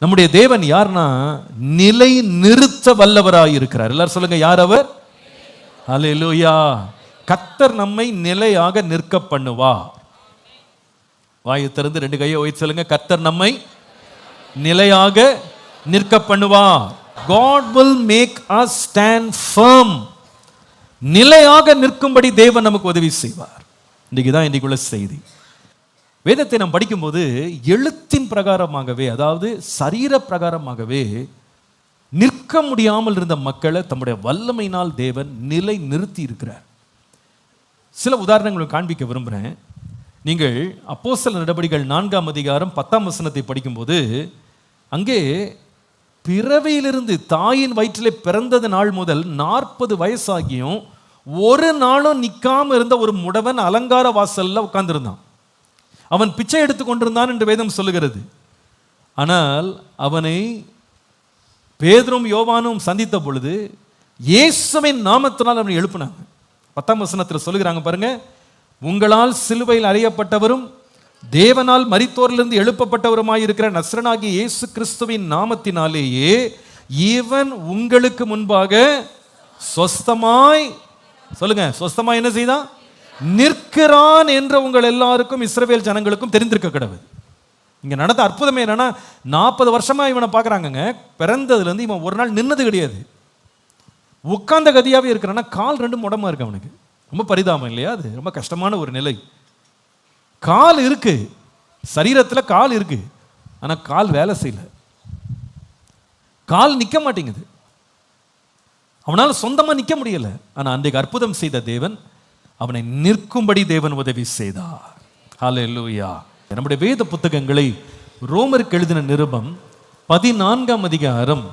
நம்முடைய தேவன் யார்னா நிலை நிறுத்த வல்லவராய் இருக்கிறார். எல்லாரும் சொல்லுங்க, யார் அவர்? ஹல்லேலூயா. கர்த்தர் நம்மை நிலையாக நிற்க பண்ணுவார். வாயை திறந்து 2 கையை உயர்த்தி சொல்லுங்க, கர்த்தர் நம்மை நிலையாக நிற்க பண்ணுவார். God will make us stand firm. நிலையாக நிற்கும்படி தேவன் நமக்கு உதவி செய்வார். இன்னைக்குள்ள செய்தி. வேதத்தை நாம் படிக்கும்போது எழுத்தின் பிரகாரமாகவே, அதாவது சரீர பிரகாரமாகவே நிற்க முடியாமல் இருந்த மக்களை தம்முடைய வல்லமையினால் தேவன் நிலை நிறுத்தி இருக்கிறார். சில உதாரணங்களை காண்பிக்க விரும்புகிறேன். நீங்கள் அப்போஸ்தலர் நடபடிகள் 4ஆம் அதிகாரம் 10ஆம் வசனத்தை படிக்கும்போது, அங்கே பிறவியிலிருந்து தாயின் வயிற்றிலே பிறந்தது நாள் முதல் 40 வயசாகியும் ஒரு நாளும் நிற்காம இருந்த ஒரு முடவன் அலங்கார வாசல்ல உட்கார்ந்திருந்தான். அவன் பிச்சை எடுத்து கொண்டிருந்தான் என்று வேதம் சொல்லுகிறது. ஆனால் அவனை பேதுரும் யோவானும் சந்தித்த பொழுது இயேசுவின் நாமத்தினால் அவனை எழுப்பினாங்க. 10ஆம் வசனத்தில் சொல்லுகிறாங்க பாருங்க, உங்களால் சிலுவையில் அறையப்பட்டவரும் தேவனால் மரித்தோரிலிருந்து எழுப்பப்பட்டவருமாய் இருக்கிற நஸ்ரனாகிய இயேசு கிறிஸ்துவின் நாமத்தினாலேயே இவன் உங்களுக்கு முன்பாக சொஸ்தமாய், சொல்லுங்க, சொஸ்தமாய் என்ன செய்தான்? நிற்கிறான் என்ற உங்கள் எல்லாருக்கும் இஸ்ரவேல் ஜனங்களுக்கும் தெரிந்திருக்க கடவுள். இங்க நடந்த அற்புதமே என்னன்னா, 40 வருஷமா இவனை பார்க்குறாங்க. பிறந்ததுல இருந்து இவன் ஒரு நாள் நின்னது கிடையாது. உட்கார்ந்த கதியாவே இருக்கிறான்னா கால் 2 முடமா இருக்கு அவனுக்கு. ரொம்ப பரிதாபம் இல்லையா? அது ரொம்ப கஷ்டமான ஒரு நிலை. கால் இருக்கு, சரீரத்தில் கால் இருக்கு, ஆனா கால் வேலை செய்யல, கால் நிக்க மாட்டேங்குது, அவனால் சொந்தமா நிக்க முடியல. ஆனா அன்றைக்கு அற்புதம் செய்த தேவன் அவனை நிற்கும்படி தேவன் உதவி செய்தார். ஹல்லேலூயா. நம்முடைய வேத புத்தகங்களை ரோமருக்கு எழுதின நிருபம் 14ஆம் அதிகாரம்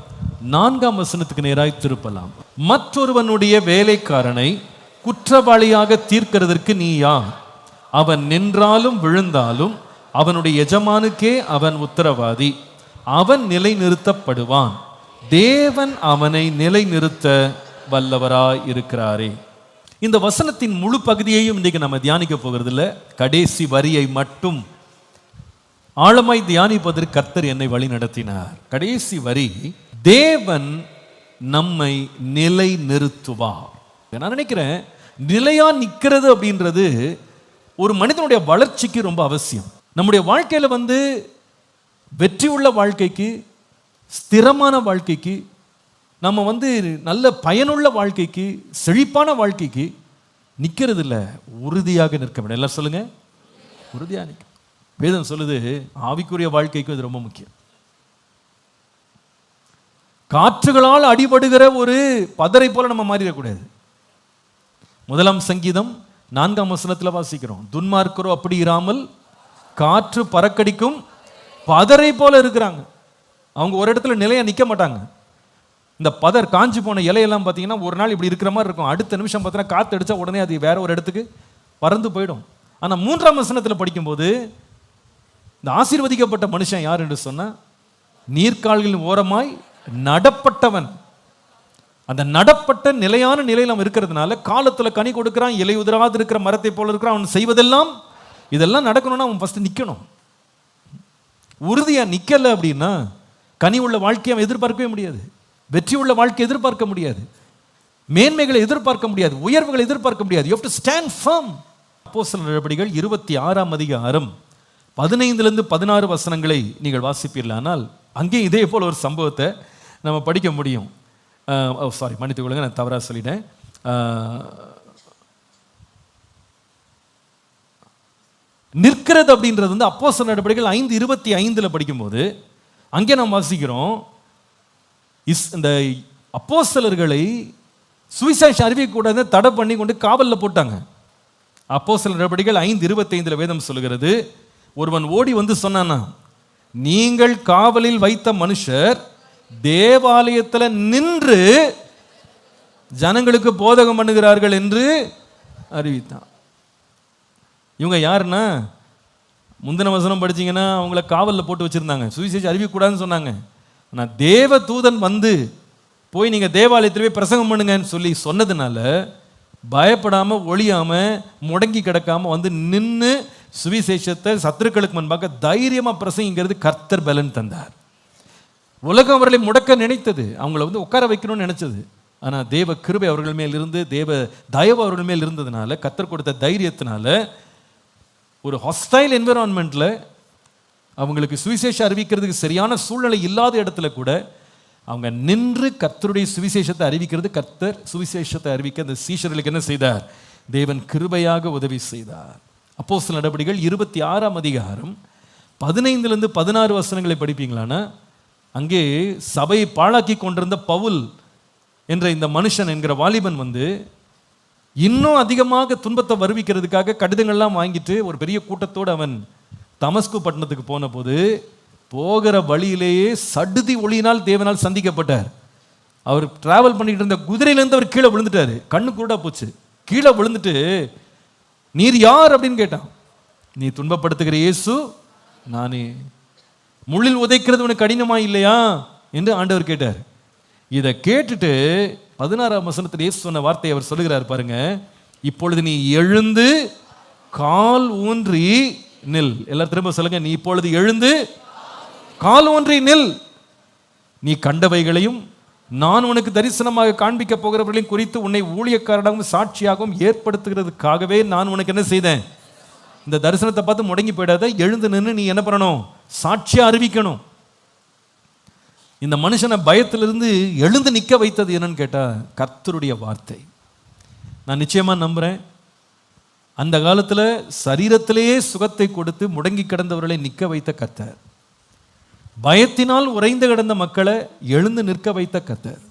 4ஆம் வசனத்துக்கு நேராய் திருப்பலாம். மற்றொருவனுடைய வேலைக்காரனை குற்றவாளியாக தீர்க்கிறதற்கு நீ யார்? அவன் நின்றாலும் விழுந்தாலும் அவனுடைய எஜமானுக்கே அவன் உத்தரவாதி. அவன் நிலை நிறுத்தப்படுவான். தேவன் அவனை நிலை நிறுத்த வல்லவராய் இருக்கிறாரே. இந்த வசனத்தின் முழு பகுதியையும் இன்றைக்கு நம்ம தியானிக்க போகிறது இல்லை, கடைசி வரியை மட்டும் ஆழமாய் தியானிப்பதற்கு கர்த்தர் என்னை வழி நடத்தினார். கடைசி வரி, தேவன் நம்மை நிலை நிறுத்துவார். நான் நினைக்கிறேன், நிலையா நிற்கிறது அப்படின்றது ஒரு மனிதனுடைய வளர்ச்சிக்கு ரொம்ப அவசியம். நம்முடைய வாழ்க்கையில் வெற்றி உள்ள வாழ்க்கைக்கு, ஸ்திரமான வாழ்க்கைக்கு, நம்ம நல்ல பயனுள்ள வாழ்க்கைக்கு, செழிப்பான வாழ்க்கைக்கு நிற்கிறது இல்லை, உறுதியாக நிற்க வேண்டும். எல்லாம் சொல்லுங்க, உறுதியாக நிற்க. வேதம் சொல்லுது, ஆவிக்குரிய வாழ்க்கைக்கு இது ரொம்ப முக்கியம். காற்றுகளால் அடிபடுகிற ஒரு பதரை போல நம்ம மாறிடக்கூடாது. 1ஆம் சங்கீதம் 4ஆம் வசனத்தில் வாசிக்கிறோம், துன்மார்க்கரோ அப்படி இராமல் காற்று பறக்கடிக்கும் பதரை போல இருக்கிறாங்க. அவங்க ஒரு இடத்துல நிலையா நிற்க மாட்டாங்க. இந்த பதர் காஞ்சி போன இலையெல்லாம் பார்த்தீங்கன்னா ஒரு நாள் இப்படி இருக்கிற மாதிரி இருக்கும், அடுத்த நிமிஷம் பார்த்தீங்கன்னா காற்று அடித்தா உடனே அது வேற ஒரு இடத்துக்கு பறந்து போயிடும். ஆனால் 3ஆம் வசனத்தில் படிக்கும்போது இந்த ஆசீர்வதிக்கப்பட்ட மனுஷன் யார் என்று சொன்னால், நீர்க்கால்களின் ஓரமாய் நடப்பட்டவன். அந்த நடப்பட்ட நிலையான நிலையில் அவன் இருக்கிறதுனால காலத்தில் கனி கொடுக்குறான், இலை உதிராது இருக்கிற மரத்தை போல இருக்கிறான். அவன் செய்வதெல்லாம், இதெல்லாம் நடக்கணும்னா அவன் ஃபர்ஸ்ட் நிற்கணும். உறுதியாக நிற்கலை அப்படின்னா கனி உள்ள வாழ்க்கையை அவன் எதிர்பார்க்கவே முடியாது, வெற்றி உள்ள வாழ்க்கை எதிர்பார்க்க முடியாது, மேன்மைகளை எதிர்பார்க்க முடியாது, உயர்வுகளை எதிர்பார்க்க முடியாது. You have to stand firm. அப்போஸ்தலர் நடபடிகள் 26ஆம் அதிகாரம் 15லிருந்து 16 வசனங்களை நீங்கள் வாசிப்பீர்களானால் அங்கே இதே போல் ஒரு சம்பவத்தை நம்ம படிக்க முடியும். சாரி, மன்னித்துக் கொள்ளுங்க, நான் தவறாக சொல்லிட்டேன். நிற்கிறது அப்படின்றது அப்போஸ்தலர் நடபடிகள் 5:25 படிக்கும்போது அங்கே நாம் வாசிக்கிறோம், இந்த அப்போஸ்தலர்களை சுவிசேஷம் அறிவிக்கக்கூடாது தடை பண்ணி கொண்டு காவலில் போட்டாங்க. அப்போஸ்தலர் நடபடிகள் 5:25 வேதம் சொல்லுகிறது, ஒருவன் ஓடி சொன்னானா, நீங்கள் காவலில் வைத்த மனுஷர் தேவாலயத்தில் நின்று ஜனங்களுக்கு போதகம் பண்ணுகிறார்கள் என்று அறிவித்தான். இவங்க யாருன்னா, முந்தின வசனம் படிச்சீங்கன்னா அவங்கள காவலில் போட்டு வச்சிருந்தாங்க, சுவிசேஷம் அறிவிக்கக்கூடாதுன்னு சொன்னாங்க. ஆனால் தேவ தூதன் போய் நீங்கள் தேவாலயத்தில் போய் பிரசங்கம் பண்ணுங்கன்னு சொல்லி சொன்னதுனால பயப்படாமல், ஒளியாமல், முடங்கி கிடக்காமல் நின்று சுவிசேஷத்தை சத்துருக்களுக்கு முன்பாக தைரியமாக பிரசங்கிக்கிறது கர்த்தர் பலன் தந்தார். உலகம் அவர்களை முடக்க நினைத்தது, அவங்கள உட்கார வைக்கணும்னு நினைச்சது. ஆனால் தேவ கிருபை அவர்கள் மேல் இருந்து, தேவ தயவு அவர்கள் மேல் இருந்ததுனால, கர்த்தர் கொடுத்த தைரியத்தினால ஒரு ஹாஸ்டைல் என்விரான்மெண்ட்ல அவங்களுக்கு சுவிசேஷம் அறிவிக்கிறதுக்கு சரியான சூழ்நிலை இல்லாத இடத்துல கூட அவங்க நின்று கர்த்தருடைய சுவிசேஷத்தை அறிவிக்கிறது. கர்த்தர் சுவிசேஷத்தை அறிவிக்க அந்த சீஷர்களுக்கு என்ன செய்தார்? தேவன் கிருபையாக உதவி செய்தார். அப்போஸ்தலர் நடபடிகள் 26ஆம் அதிகாரம் 15-16 வசனங்களை படிப்பீங்களானா, அங்கே சபையை பாழாக்கி கொண்டிருந்த பவுல் என்ற இந்த மனுஷன் என்கிற வாலிபன் இன்னும் அதிகமாக துன்பத்தை வருவிக்கிறதுக்காக கடிதங்கள்லாம் வாங்கிட்டு ஒரு பெரிய கூட்டத்தோடு அவன் தமஸ்கு பட்டணத்துக்கு போன போது போகிற வழியிலேயே சடுதி ஒளியினால் தேவனால் சந்திக்கப்பட்டார். அவர் டிராவல் பண்ணிட்டு இருந்த குதிரையிலேருந்து அவர் கீழே விழுந்துட்டாரு. கண்ணு கூட போச்சு. கீழே விழுந்துட்டு, நீர் யார் அப்படின்னு கேட்டான். நீ துன்பப்படுத்துகிற இயேசு நானே. முள்ளில் உதைக்கிறது உனக்கு கடினமா இல்லையா என்று ஆண்டவர் கேட்டார். இதை கேட்டுட்டு 16ஆம் வசனத்தில் இயேசு சொன்ன வார்த்தையை அவர் சொல்லுகிறார் பாருங்க. இப்பொழுது நீ எழுந்து கால் ஊன்றி நில். எல்லாரும் திரும்ப சொல்லுங்க, நீ இப்பொழுது எழுந்து கால் ஊன்றி நில். நீ கண்டவைகளையும் நான் உனக்கு தரிசனமாக காண்பிக்க போகிறவர்களையும் குறித்து உன்னை ஊழியக்காரனாகவும் சாட்சியாகவும் ஏற்படுத்துகிறதுக்காகவே நான் உனக்கு என்ன செய்தேன்? இந்த தரிசனத்தை பார்த்து முடங்கி போயிடாத, எழுந்து நின்று நீ என்ன பண்ணணும்? சாட்சியா அறிவிக்கணும். இந்த மனுஷனை பயத்திலிருந்து எழுந்து நிற்க வைத்தது என்னன்னு கேட்டா கர்த்தருடைய வார்த்தை. நான் நிச்சயமா நம்புறேன், அந்த காலத்துல சரீரத்திலேயே சுகத்தை கொடுத்து முடங்கி கிடந்தவர்களை நிற்க வைத்த கர்த்தர், பயத்தினால் உறைந்து கிடந்த மக்களை எழுந்து நிற்க வைத்த கர்த்தர்,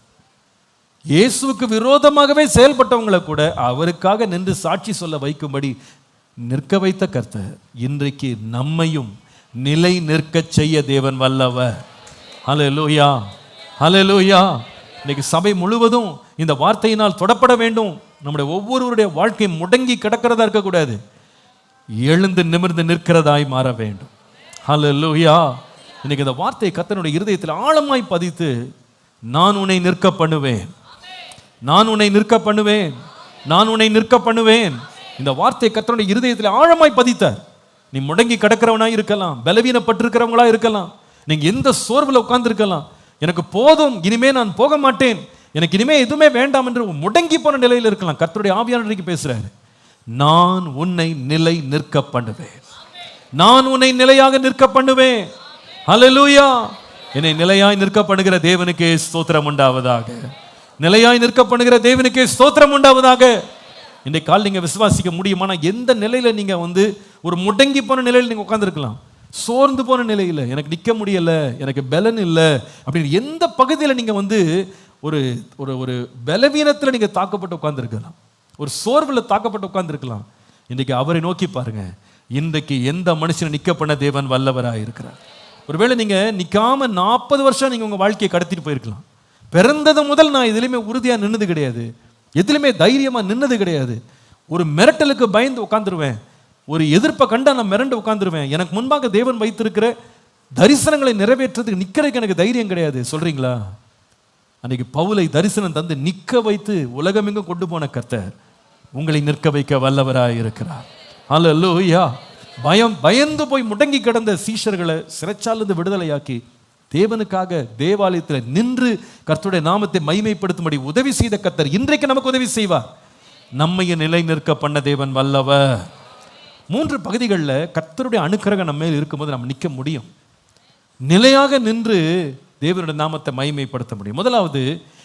இயேசுவுக்கு விரோதமாகவே செயல்பட்டவங்களை கூட அவருக்காக நின்று சாட்சி சொல்ல வைக்கும்படி நிற்க வைத்த கர்த்தர் இன்றைக்கு நம்மையும் நிலை நிற்க செய்ய தேவன் வல்லவர். ஹல்லேலூயா, ஹல்லேலூயா. இன்னைக்கு சபை முழுவதும் இந்த வார்த்தையினால் தொடப்பட வேண்டும். நம்முடைய ஒவ்வொருவருடைய வாழ்க்கை முடங்கி கிடக்கிறதா இருக்கக்கூடாது, எழுந்து நிமிர்ந்து நிற்கிறதாய் மாற வேண்டும். ஹல்லேலூயா. இன்னைக்கு இந்த வார்த்தை கர்த்தருடைய இருதயத்தில் ஆழமாய் பதித்து, நான் உன்னை நிற்க பண்ணுவேன், நான் உன்னை நிற்க பண்ணுவேன், நான் உன்னை நிற்க பண்ணுவேன். இந்த வார்த்தை கர்த்தருடைய இருதயத்தில் ஆழமாய் பதித்தார். நீ முடங்கி கிடக்கிறவனாய் இருக்கலாம், பலவீனப்பட்டிருக்கிறவங்களா இருக்கலாம், நீங்க எந்த சோர்வில் உட்கார்ந்து இருக்கலாம், எனக்கு போதும் இனிமே நான் போக மாட்டேன், எனக்கு இனிமே எதுவுமே வேண்டாம் என்று முடங்கி போன நிலையில் இருக்கலாம். கர்த்தருடைய ஆவியானவருக்கு பேசுறாரு, நான் உன்னை நிலை நிற்க பண்ணுவேன், நான் உன்னை நிலையாக நிற்க பண்ணுவேன். ஹல்லேலூயா. என்னை நிலையாய் நிற்க பண்ணுகிற தேவனுக்கே ஸ்தோத்திரம் உண்டாவதாக, நிலையாய் நிற்க பண்ணுகிற தேவனுக்கே ஸ்தோத்திரம் உண்டாவதாக. இன்றைக்கு கால் நீங்க விசுவாசிக்க முடியுமானா, எந்த நிலையில நீங்க ஒரு முடங்கி போன நிலையில் நீங்க உட்கார்ந்துருக்கலாம், சோர்ந்து போன நிலையில் எனக்கு நிற்க முடியல, எனக்கு பலன் இல்லை அப்படின்னு எந்த பகுதியில் நீங்க ஒரு ஒரு ஒரு பலவீனத்தில் நீங்க தாக்கப்பட்டு உட்கார்ந்துருக்கலாம், ஒரு சோர்வில் தாக்கப்பட்டு உட்கார்ந்துருக்கலாம். இன்றைக்கு அவரை நோக்கி பாருங்க. இன்றைக்கு எந்த மனுஷனை நிற்க பண்ண தேவன் வல்லவராக இருக்கிறார். ஒருவேளை நீங்க நிற்காம 40 வருஷம் நீங்க உங்க வாழ்க்கையை கடத்திட்டு போயிருக்கலாம். பிறந்தது முதல் நான் எதுலையுமே உறுதியா நின்னது கிடையாது, எதுலையுமே தைரியமா நின்னது கிடையாது. ஒரு மிரட்டலுக்கு பயந்து உட்காந்துருவேன், ஒரு எதிர்ப்பை கண்டா நான் மிரண்டு உட்காந்துருவேன். எனக்கு முன்பாக தேவன் வைத்திருக்கிற தரிசனங்களை நிறைவேற்றதுக்கு நிற்கிறதுக்கு எனக்கு தைரியம் கிடையாது சொல்றீங்களா? அன்னைக்கு பவுலை தரிசனம் தந்து நிற்க வைத்து உலகமெங்கும் கொண்டு போன கர்த்தர் உங்களை நிற்க வைக்க வல்லவராய் இருக்கிறார். ஹல்லேலூயா. பயந்து போய் முடங்கி கிடந்த சீஷர்களை சிறைச்சாலிருந்து விடுதலையாக்கி தேவனுக்காக தேவாலயத்தில் நின்று கர்த்தருடைய நாமத்தை மகிமைப்படுத்தும்படி உதவி செய்த கர்த்தர் இன்றைக்கு நமக்கு உதவி செய்வார். நம்மையும் நிலை நிற்க பண்ண தேவன் வல்லவர். 3 பகுதிகளில் கர்த்தருடைய அனுக்கிரகம் நம்ம மேல் இருக்கும்போது நம்ம நிற்க முடியும், நிலையாக நின்று தேவனுடைய நாமத்தை மகிமைப்படுத்த முடியும். முதலாவது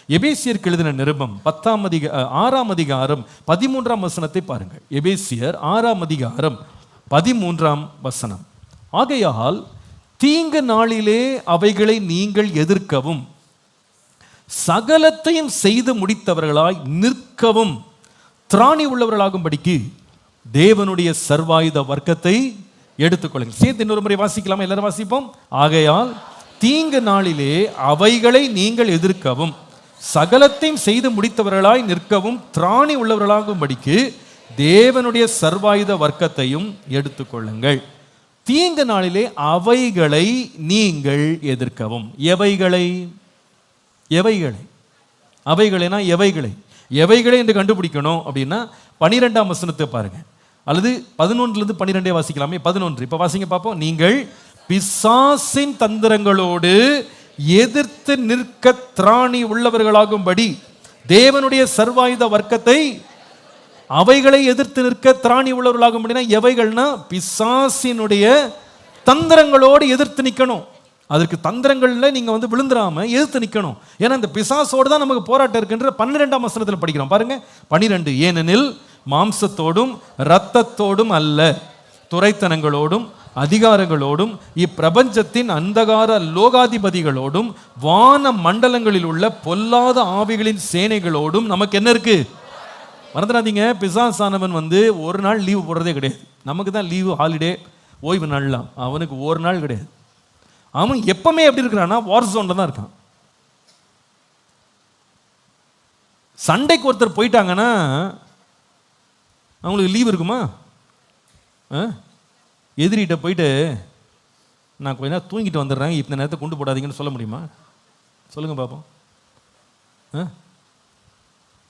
எபேசியருக்கு எழுதின நிருபம் 6ஆம் அதிகாரம் 13ஆம் வசனத்தை பாருங்கள். எபேசியர் 6ஆம் அதிகாரம் 13ஆம் வசனம். ஆகையால் தீங்கு நாளிலே அவைகளை நீங்கள் எதிர்க்கவும் சகலத்தையும் செய்து முடித்தவர்களாய் நிற்கவும் திராணி உள்ளவர்களாகும்படிக்கு தேவனுடைய சர்வாயுத வர்க்கத்தை எடுத்துக்கொள்ளுங்கள். சேர்த்து இன்னொரு முறை வாசிக்கலாமா? எல்லாரும் வாசிப்போம். ஆகையால் தீங்கு நாளிலே அவைகளை நீங்கள் எதிர்க்கவும் சகலத்தையும் செய்து முடித்தவர்களாய் நிற்கவும் திராணி உள்ளவர்களாகும்படிக்கு தேவனுடைய சர்வாயுத வர்க்கத்தையும் எடுத்துக்கொள்ளுங்கள். தீங்கு நாளிலே அவைகளை நீங்கள் எதிர்க்கவும். எவைகளை? எவைகளை? அவைகளைனா எவைகளை? எவைகளை என்று கண்டுபிடிக்கணும் அப்படின்னா 12ஆம் வசனத்தை பாருங்க, அல்லது 11 12 வாசிக்கலாமே. 11 இப்ப வாசிங்க பார்ப்போம். நீங்கள் பிசாசின் தந்திரங்களோடு எதிர்த்து நிற்க திராணி உள்ளவர்களாகும்படி தேவனுடைய சர்வாயுத வர்க்கத்தை அவைகளை எதிர்த்து நிற்க திராணி உள்ளவர்களாகும்படினா எவைகள்னா பிசாசினுடைய தந்திரங்களோடு எதிர்த்து நிற்கணும். அதற்கு தந்திரங்கள்ல நீங்க விழுந்துராம எதிர்த்து நிற்கணும். ஏன்னா இந்த பிசாசோடு தான் நமக்கு போராட்டம் இருக்குன்ற 12ஆம் வசனத்தில் படிக்கிறோம் பாருங்க. 12 ஏனெனில் மாம்சத்தோடும் இரத்தத்தோடும் அல்ல, துரைத்தனங்களோடும் அதிகாரங்களோடும் இப்பிரபஞ்சத்தின் அந்தகார லோகாதிபதிகளோடும் வான மண்டலங்களில் உள்ள பொல்லாத ஆவிகளின் சேனைகளோடும் நமக்கு என்ன இருக்கு? மறந்துடாதீங்க, பிசாசானவன் ஒரு நாள் லீவு போடுறதே கிடையாது. நமக்கு தான் லீவு, ஹாலிடே, ஓய்வு நாள்லாம். அவனுக்கு ஒரு நாள் கிடையாது. அவன் எப்பவுமே எப்படி இருக்கிறான்னா வார் ஜோன்ல தான் இருக்கான். சண்டைக்கு ஒருத்தர் போயிட்டாங்கன்னா அவங்களுக்கு லீவ் இருக்குமா? எதிரிகிட்ட போயிட்டு நான் கொஞ்ச நேரம் தூங்கிட்டு வந்துடுறேன், இந்த நேரத்தை கொண்டு போடாதீங்கன்னு சொல்ல முடியுமா? சொல்லுங்க பார்ப்போம்.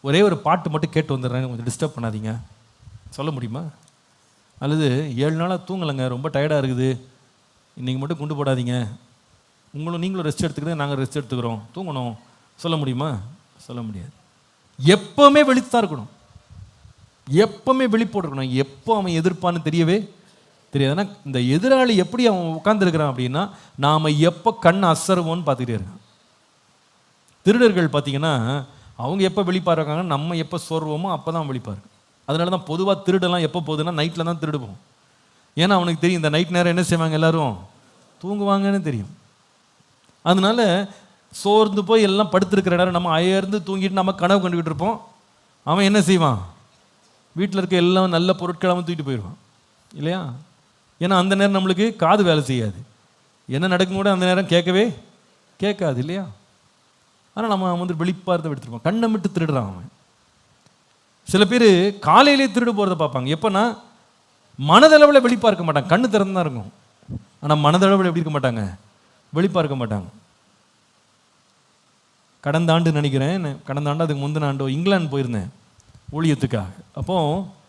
ஒரே ஒரு பாட்டு மட்டும் கேட்டு வந்துடுறேன், கொஞ்சம் டிஸ்டர்ப் பண்ணாதீங்க சொல்ல முடியுமா? அல்லது 7 நாளாக தூங்கலைங்க, ரொம்ப டயர்டாக இருக்குது, இன்றைக்கி மட்டும் கொண்டு போடாதீங்க, நீங்களும் ரெஸ்ட் எடுத்துக்கிறேன், நாங்கள் ரெஸ்ட் எடுத்துக்கிறோம், தூங்கணும் சொல்ல முடியுமா? சொல்ல முடியாது. எப்போவுமே விழித்தான் இருக்கணும், எப்பவுமே விழிப்போடு இருக்கணும். எப்போ அவன் எதிர்ப்பான்னு தெரியவே தெரியாதுன்னா இந்த எதிராளி எப்படி அவன் உட்கார்ந்துருக்கிறான் அப்படின்னா நாம் எப்போ கண் அசருவோன்னு பார்த்துக்கிட்டே இருக்கான். திருடர்கள் பார்த்தீங்கன்னா அவங்க எப்போ விழிப்பாக இருக்காங்க, நம்ம எப்போ சோர்வோமோ அப்போ தான் விழிப்பாக இருக்கு. அதனால தான் பொதுவாக திருடெல்லாம் எப்போ போகுதுன்னா நைட்டில் தான் திருடுவோம். ஏன்னா அவனுக்கு தெரியும் இந்த நைட் நேரம் என்ன செய்வாங்க, எல்லாரும் தூங்குவாங்கன்னு தெரியும். அதனால சோர்ந்து போய் எல்லாம் படுத்துருக்கிற நேரம் நம்ம அயர்ந்து தூங்கிட்டு நம்ம கனவு கண்டுக்கிட்டு இருப்போம். அவன் என்ன செய்வான், வீட்டில் இருக்க எல்லாம் நல்ல பொருட்களை அவன் தூக்கிட்டு போயிடுவான் இல்லையா? ஏன்னா அந்த நேரம் நம்மளுக்கு காது வேலை செய்யாது, என்ன நடக்கும் கூட அந்த நேரம் கேட்காது இல்லையா? ஆனால் நம்ம விழிப்பாக இருந்து எடுத்துருப்போம், கண்ணை விட்டு திருடுறான் அவன். சில பேர் காலையிலே திருடு போகிறத பார்ப்பாங்க. எப்போனா மனதளவில் வெளிப்பாக இருக்க மாட்டாங்க, கண்ணு திறந்து தான் இருக்கும். ஆனால் மனதளவில் எப்படி இருக்க மாட்டாங்க, வெளிப்பாக இருக்க மாட்டாங்க. கடந்த ஆண்டு நினைக்கிறேன், கடந்த ஆண்டு அதுக்கு முந்தின ஆண்டோ இங்கிலாந்து போயிருந்தேன் ஊழியத்துக்காக. அப்போது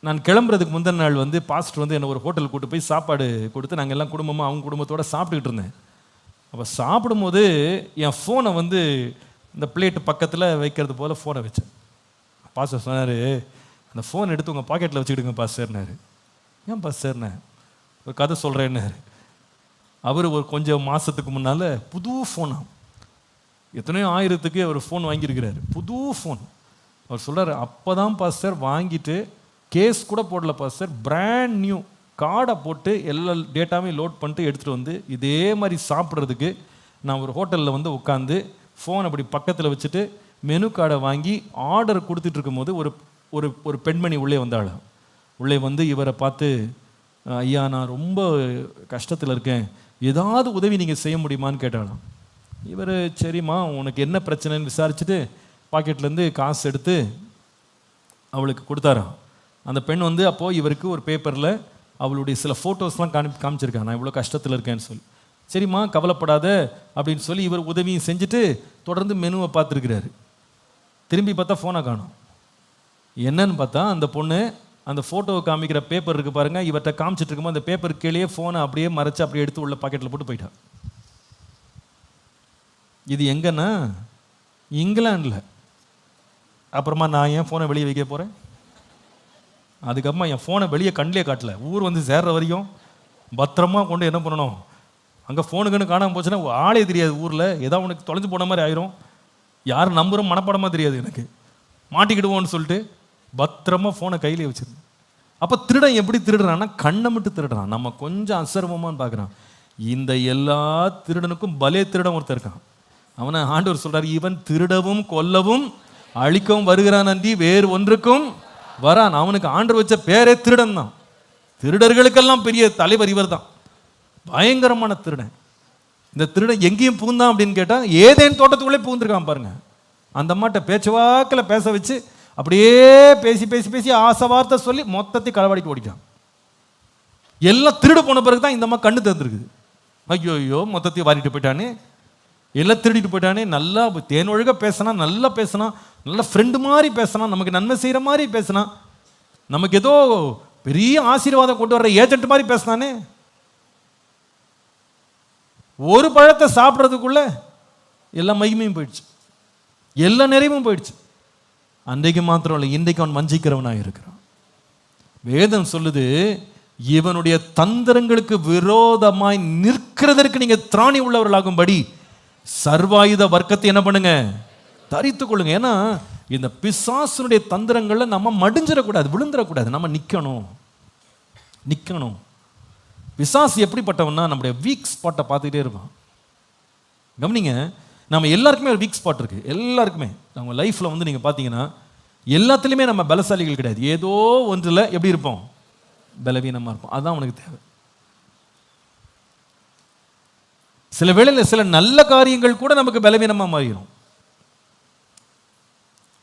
நான் கிளம்புறதுக்கு முந்தின நாள் பாஸ்டர் என்னை ஒரு ஹோட்டலுக்கு கூட்டு போய் சாப்பாடு கொடுத்து நாங்கள் எல்லாம் குடும்பமாக அவங்க குடும்பத்தோடு சாப்பிட்டுக்கிட்டு இருந்தேன். அப்போ சாப்பிடும்போது என் ஃபோனை இந்த பிளேட்டு பக்கத்தில் வைக்கிறது போல் ஃபோனை வச்சேன். பாஸ்டர் சொன்னார், அந்த ஃபோன் எடுத்து உங்கள் பாக்கெட்டில் வச்சுக்கிடுங்க பாஸ்டர்னாரு. ஏன் பாஸ்டர்ண்ணே, ஒரு கதை சொல்கிறேன்னாரு. அவர் ஒரு கொஞ்சம் மாதத்துக்கு முன்னால் புது ஃபோனாக எத்தனையோ ஆயிரத்துக்கு ஒரு ஃபோன் வாங்கியிருக்கிறாரு, புது ஃபோன். அவர் சொல்கிறார், அப்போ தான் பாஸ்டர் வாங்கிட்டு கேஸ் கூட போடல பாஸ்டர், பிராண்ட் நியூ கார்டை போட்டு எல்லா டேட்டாவையும் லோட் பண்ணிட்டு எடுத்துகிட்டு இதே மாதிரி சாப்பிட்றதுக்கு நான் ஒரு ஹோட்டலில் உட்காந்து ஃபோன் அப்படி பக்கத்தில் வச்சுட்டு மெனு கார்டை வாங்கி ஆர்டர் கொடுத்துட்டு இருக்கும்போது ஒரு ஒரு ஒரு பெண்மணி உள்ளே வந்தாள். உள்ளே இவரை பார்த்து, ஐயா நான் ரொம்ப கஷ்டத்தில் இருக்கேன், ஏதாவது உதவி நீங்கள் செய்ய முடியுமான்னு கேட்டாலும். இவர் சரிம்மா உனக்கு என்ன பிரச்சனைன்னு விசாரிச்சுட்டு பாக்கெட்லேருந்து காசு எடுத்து அவளுக்கு கொடுத்தாராம். அந்த பெண் அப்போது இவருக்கு ஒரு பேப்பரில் அவளுடைய சில ஃபோட்டோஸ்லாம் காமிச்சிருக்காங்க, நான் இவ்வளோ கஷ்டத்தில் இருக்கேன்னு சொல்லி. சரிம்மா கவலைப்படாத அப்படின்னு சொல்லி இவர் உதவியும் செஞ்சுட்டு தொடர்ந்து மெனுவை பார்த்துருக்கிறாரு. திரும்பி பார்த்தா ஃபோனை காணும். என்னன்னு பார்த்தா அந்த பொண்ணு அந்த ஃபோட்டோவை காமிக்கிற பேப்பர் இருக்குது பாருங்கள், இவர்கிட்ட காமிச்சிட்டு இருக்கும்போது அந்த பேப்பர் கீழே ஃபோனை அப்படியே மறைச்சு அப்படியே எடுத்து உள்ள பாக்கெட்டில் போட்டு போயிட்டான். இது எங்கன்னா இங்கிலாண்டில். அப்புறமா நான் ஏன் ஃபோனை வெளியே வைக்க போகிறேன்? அதுக்கப்புறமா என் ஃபோனை வெளியே கண்ணிலே காட்டல, ஊர் சேர்ற வரைக்கும் பத்திரமா கொண்டு என்ன பண்ணணும், அங்கே ஃபோனுக்குன்னு காணாமல் போச்சுன்னா ஆளே தெரியாது ஊரில், ஏதாவது உனக்கு தொலைஞ்சு போன மாதிரி ஆயிரும், யார் நம்புகிறோம் மனப்படமாக தெரியாது, எனக்கு மாட்டிக்கிடுவோன்னு சொல்லிட்டு பத்திரமா ஃபோனை கையிலே வச்சிருந்தேன். அப்போ திருடன் எப்படி திருடுறான்னா கண்ணை மட்டும் திருடுறான். நம்ம கொஞ்சம் அசர்வமானு பார்க்குறான். இந்த எல்லா திருடனுக்கும் பலே திருடன் ஒருத்தர் இருக்கான். அவனை ஆண்டவர் சொல்கிறார், இவன் திருடவும் கொல்லவும் அழிக்கவும் வருகிறான் அன்றி வேறு ஒன்றுக்கும் வரான். அவனுக்கு ஆண்டவர் வச்ச பேரே திருடன் தான். திருடர்களுக்கெல்லாம் பெரிய தலைவர் இவர் தான், பயங்கரமான திருடன். இந்த திருடன் எங்கேயும் புகுந்தான் அப்படின்னு கேட்டால் ஏதேன் தோட்டத்துக்குள்ளே புகுந்துருக்கான் பாருங்க. அந்த அம்மாட்ட பேச்சுவாக்கில் பேச வச்சு அப்படியே பேசி பேசி பேசி ஆசை வார்த்தை சொல்லி மொத்தத்தை களவாடிக்கு ஓடிட்டான். எல்லாம் திருடு போன பிறகு தான் இந்த அம்மா கண்ணு திறந்துருக்குது. ஐயோ ஐயோ மொத்தத்தையும் வாரிட்டு போயிட்டானே, எல்லாம் திருடிட்டு போயிட்டானே. நல்லா தேன் ஒழுக பேசினா, நல்லா பேசினா, நல்ல ஃப்ரெண்டு மாதிரி பேசினா, நமக்கு நன்மை செய்கிற மாதிரி பேசினா, நமக்கு ஏதோ பெரிய ஆசீர்வாதம் கொண்டு வர்ற ஏஜென்ட் மாதிரி பேசினானே. ஒரு பழத்தை சாப்பிட்றதுக்குள்ள எல்லா மகிமையும் போயிடுச்சு, எல்லா நிறைவும் போயிடுச்சு. அன்றைக்கு மாத்திரம் இல்லை, இன்றைக்கு அவன் வஞ்சிக்கிறவனாக இருக்கிறான். வேதம் சொல்லுது, இவனுடைய தந்திரங்களுக்கு விரோதமாய் நிற்கிறதற்கு நீங்க திராணி உள்ளவர்களாகும்படி சர்வாயுத வர்க்கத்தை என்ன பண்ணுங்க, தரித்து கொள்ளுங்க. ஏன்னா இந்த பிசாசுனுடைய தந்திரங்கள்ல நம்ம மடிஞ்சிடக்கூடாது, விழுந்துடக்கூடாது. நம்ம நிக்கணும். பிசாசு எப்படிப்பட்டவன்னா நம்முடைய வீக் ஸ்பாட்டை பார்த்துக்கிட்டே இருப்பான். கவனிங்க, நம்ம எல்லாருக்குமே ஒரு வீக் ஸ்பாட் இருக்கு. எல்லாருக்குமே நம்ம லைஃப்ல வந்து நீங்க பார்த்தீங்கன்னா எல்லாத்துலேயுமே நம்ம பலசாலிகள் கிடையாது. ஏதோ ஒன்றில் எப்படி இருப்போம், பலவீனமாக இருப்போம். அதுதான் அவனுக்கு தேவை. சில வேளையில் சில நல்ல காரியங்கள் கூட நமக்கு பலவீனமாக மாறிடும்.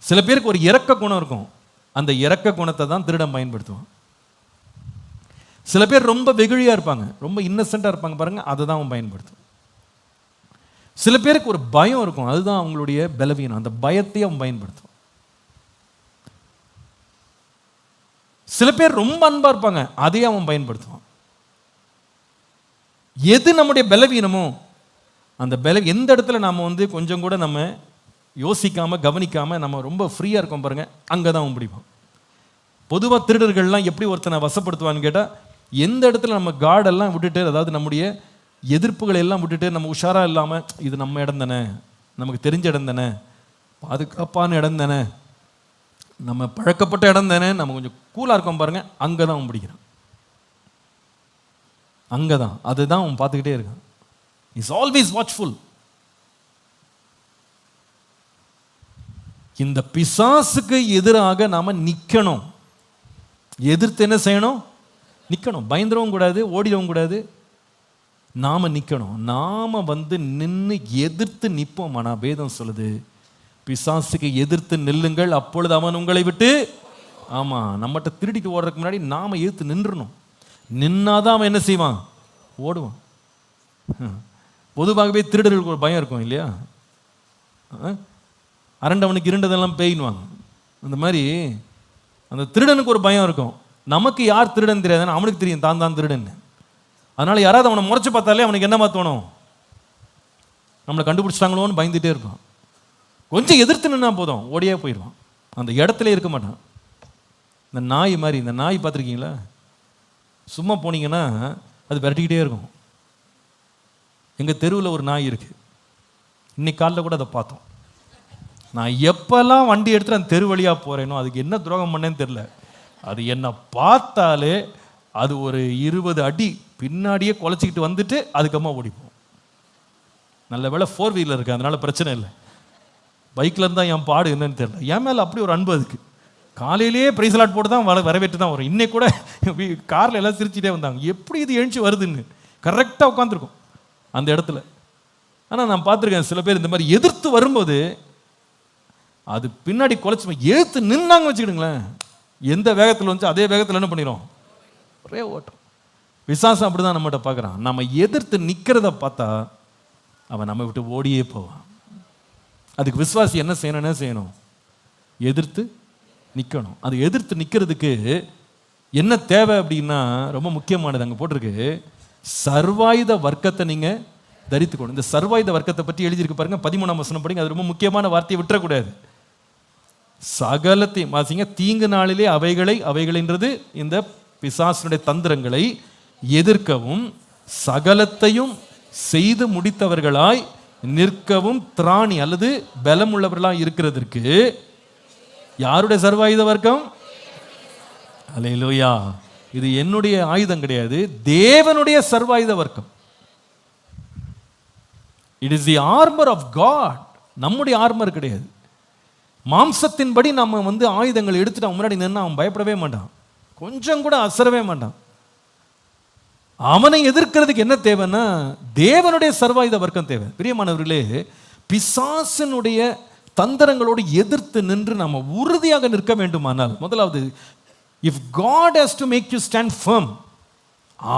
சில பேருக்கு ஒரு இரக்க குணம் இருக்கும், அந்த இரக்க குணத்தை தான் திருடன் பயன்படுத்துவான். சில பேர் ரொம்ப வெகுழியா இருப்பாங்க, ரொம்ப இன்னசென்ட்டாக இருப்பாங்க பாருங்க, அதை தான் அவன் பயன்படுத்துவான். சில பேருக்கு ஒரு பயம் இருக்கும், அதுதான் அவங்களுடைய பலவீனம், அந்த பயத்தை அவன் பயன்படுத்துவான். சில பேர் ரொம்ப அன்பா இருப்பாங்க, அதையே அவன் பயன்படுத்துவான். எது நம்முடைய பலவீனமோ அந்த எந்த இடத்துல நாம வந்து கொஞ்சம் கூட நம்ம யோசிக்காம கவனிக்காம நம்ம ரொம்ப ஃப்ரீயா இருக்கோம் பாருங்க, அங்கதான் அவன் பிடிப்பான். பொதுவாக திருடர்கள்லாம் எப்படி ஒருத்தனை வசப்படுத்துவான்னு கேட்டா, எந்த இடத்துல நம்ம காடெல்லாம் விட்டுட்டு, அதாவது நம்முடைய எதிர்ப்புகளை எல்லாம் விட்டுட்டு நம்ம உஷாரா இல்லாம, இது நம்ம இடம் தானே, நமக்கு தெரிஞ்ச இடம் தானே, பாதுகாப்பான இடம் தானே, நம்ம பழக்கப்பட்ட இடம் தானே, நம்ம கொஞ்சம் கூலா இருக்கோம் பாருங்க, அங்கதான் அவன் பிடிக்கிறான். அங்கதான், அதுதான் அவன் பார்த்துக்கிட்டே இருக்கான். Is always watchful. இந்த பிசாசுக்கு எதிராக நாம நிக்கணும். எதிர்த்து என்ன செய்யணும், நிக்கணும். பயந்துடவும் கூடாது, ஓடிடவும் கூடாது. நாம நிக்கணும். நாம வந்து நின்று எதிர்த்து நிற்போம். ஆனா வேதம் சொல்லுது, பிசாசுக்கு எதிர்த்து நில்லுங்கள், அப்பொழுது அவன் உங்களை விட்டு, ஆமா, நம்மகிட்ட திருடிட்டு ஓடுறதுக்கு முன்னாடி நாம எதிர்த்து நின்றணும். நின்னாதான் அவன் என்ன செய்வான், ஓடுவான். பொதுவாகவே திருடர்களுக்கு ஒரு பயம் இருக்கும் இல்லையா, அரண்டவனுக்கு இருண்டதெல்லாம் பேயின்வாங்க. அந்த மாதிரி அந்த திருடனுக்கு ஒரு பயம் இருக்கும். நமக்கு யார் திருடன் தெரியாதுன்னு அவனுக்கு தெரியும், தான் திருடன். அதனால யாராவது அவனை முறைச்சு பார்த்தாலே அவனுக்கு என்ன தோணும், நம்மளை கண்டுபிடிச்சிட்டாங்களோன்னு பயந்துட்டே இருப்பான். கொஞ்சம் எதிர்த்து நின்னா போதும், ஓடியே போயிடுவான், அந்த இடத்துல இருக்க மாட்டான். இந்த நாய் மாதிரி, இந்த நாய் பார்த்துருக்கீங்களா, சும்மா போனீங்கன்னா அது விரட்டிக்கிட்டே இருக்கும். எங்கள் தெருவில் ஒரு நாய் இருக்கு, இன்னைக்கு காலையில் கூட அதை பார்த்தோம். நான் எப்பெல்லாம் வண்டி எடுத்துட்டு அந்த தெரு வழியாக போகிறேனோ, அதுக்கு என்ன துரோகம் பண்ணேன்னு தெரில, அது என்னை பார்த்தாலே அது ஒரு 20 அடி பின்னாடியே குலைச்சிக்கிட்டு வந்துட்டு அதுக்கப்புறமா ஓடிப்போம். நல்ல வேளை 4 வீலர் இருக்குது, அதனால பிரச்சனை இல்லை. பைக்கில் இருந்தால் என் பாடு என்னன்னு தெரியல. என் மேலே அப்படி ஒரு அன்பு அதுக்கு. காலையிலேயே பிரைஸ்லாட் போட்டு தான் வரவேற்று தான் வரும். இன்னைக்கு கூட காரில் எல்லாம் சிரிச்சிட்டே வந்தாங்க, எப்படி இது எழுச்சி வருதுன்னு. கரெக்டாக உட்காந்துருக்கும் அந்த இடத்துல. ஆனால் நான் பார்த்துருக்கேன் சில பேர் இந்த மாதிரி எதிர்த்து வரும்போது அது பின்னாடி குலைச்சி எழுத்து நின்னாங்க வச்சுக்கிடுங்களேன், எந்த வேகத்தில் வந்து அதே வேகத்தில் என்ன பண்ணிடும், ஒரே ஓட்டம். விசாசம் அப்படி தான் நம்மகிட்ட பார்க்குறான். நம்ம எதிர்த்து நிற்கிறத பார்த்தா அவன் நம்ம விட்டு ஓடியே போவான். அதுக்கு விசுவாசி என்ன செய்யணும், எதிர்த்து நிற்கணும். அது எதிர்த்து நிற்கிறதுக்கு என்ன தேவை அப்படின்னா ரொம்ப முக்கியமானது அங்கே போட்டிருக்கு, சர்வாயுத வர்க்கத்தை நீங்கள் தரித்துக்கணும். இந்த சர்வாயுத வர்க்கத்தை பற்றி எழுதியிருக்கு பாருங்க, 13ஆம் வசனம் படிங்க. அது ரொம்ப முக்கியமான வார்த்தையை விட்டுறக்கூடாது. சகலத்தையும் வாசிங்க. தீங்கு நாளிலே அவைகளைன்றது இந்த பிசாசுடைய தந்திரங்களை எதிர்க்கவும் சகலத்தையும் செய்து முடித்தவர்களாய் நிற்கவும் திராணி அல்லது பலம் உள்ளவர்களாய் இருக்கிறதற்கு யாருடைய சர்வாயுத வர்க்கம்? அல்லேலூயா. இது என்னுடைய ஆயுதம் கிடையாது, தேவனுடைய சர்வாயுத வர்க்கம். It is the armour of God. நம்முடைய ஆர்மர் கிடையாது. மாம்சத்தின்படி நம்ம வந்து ஆயுதங்கள் எடுத்துட்டு அவன் முன்னாடி நின்று அவன் பயப்படவே மாட்டான், கொஞ்சம் கூட அசரவே மாட்டான். அவனை எதிர்க்கிறதுக்கு என்ன தேவைன்னா தேவனுடைய சர்வாயுத வர்க்கம் தேவை. பிரியமானவர்களே, பிசாசனுடைய தந்திரங்களோடு எதிர்த்து நின்று நம்ம உறுதியாக நிற்க வேண்டுமானால், முதலாவது, if God has to make you stand firm,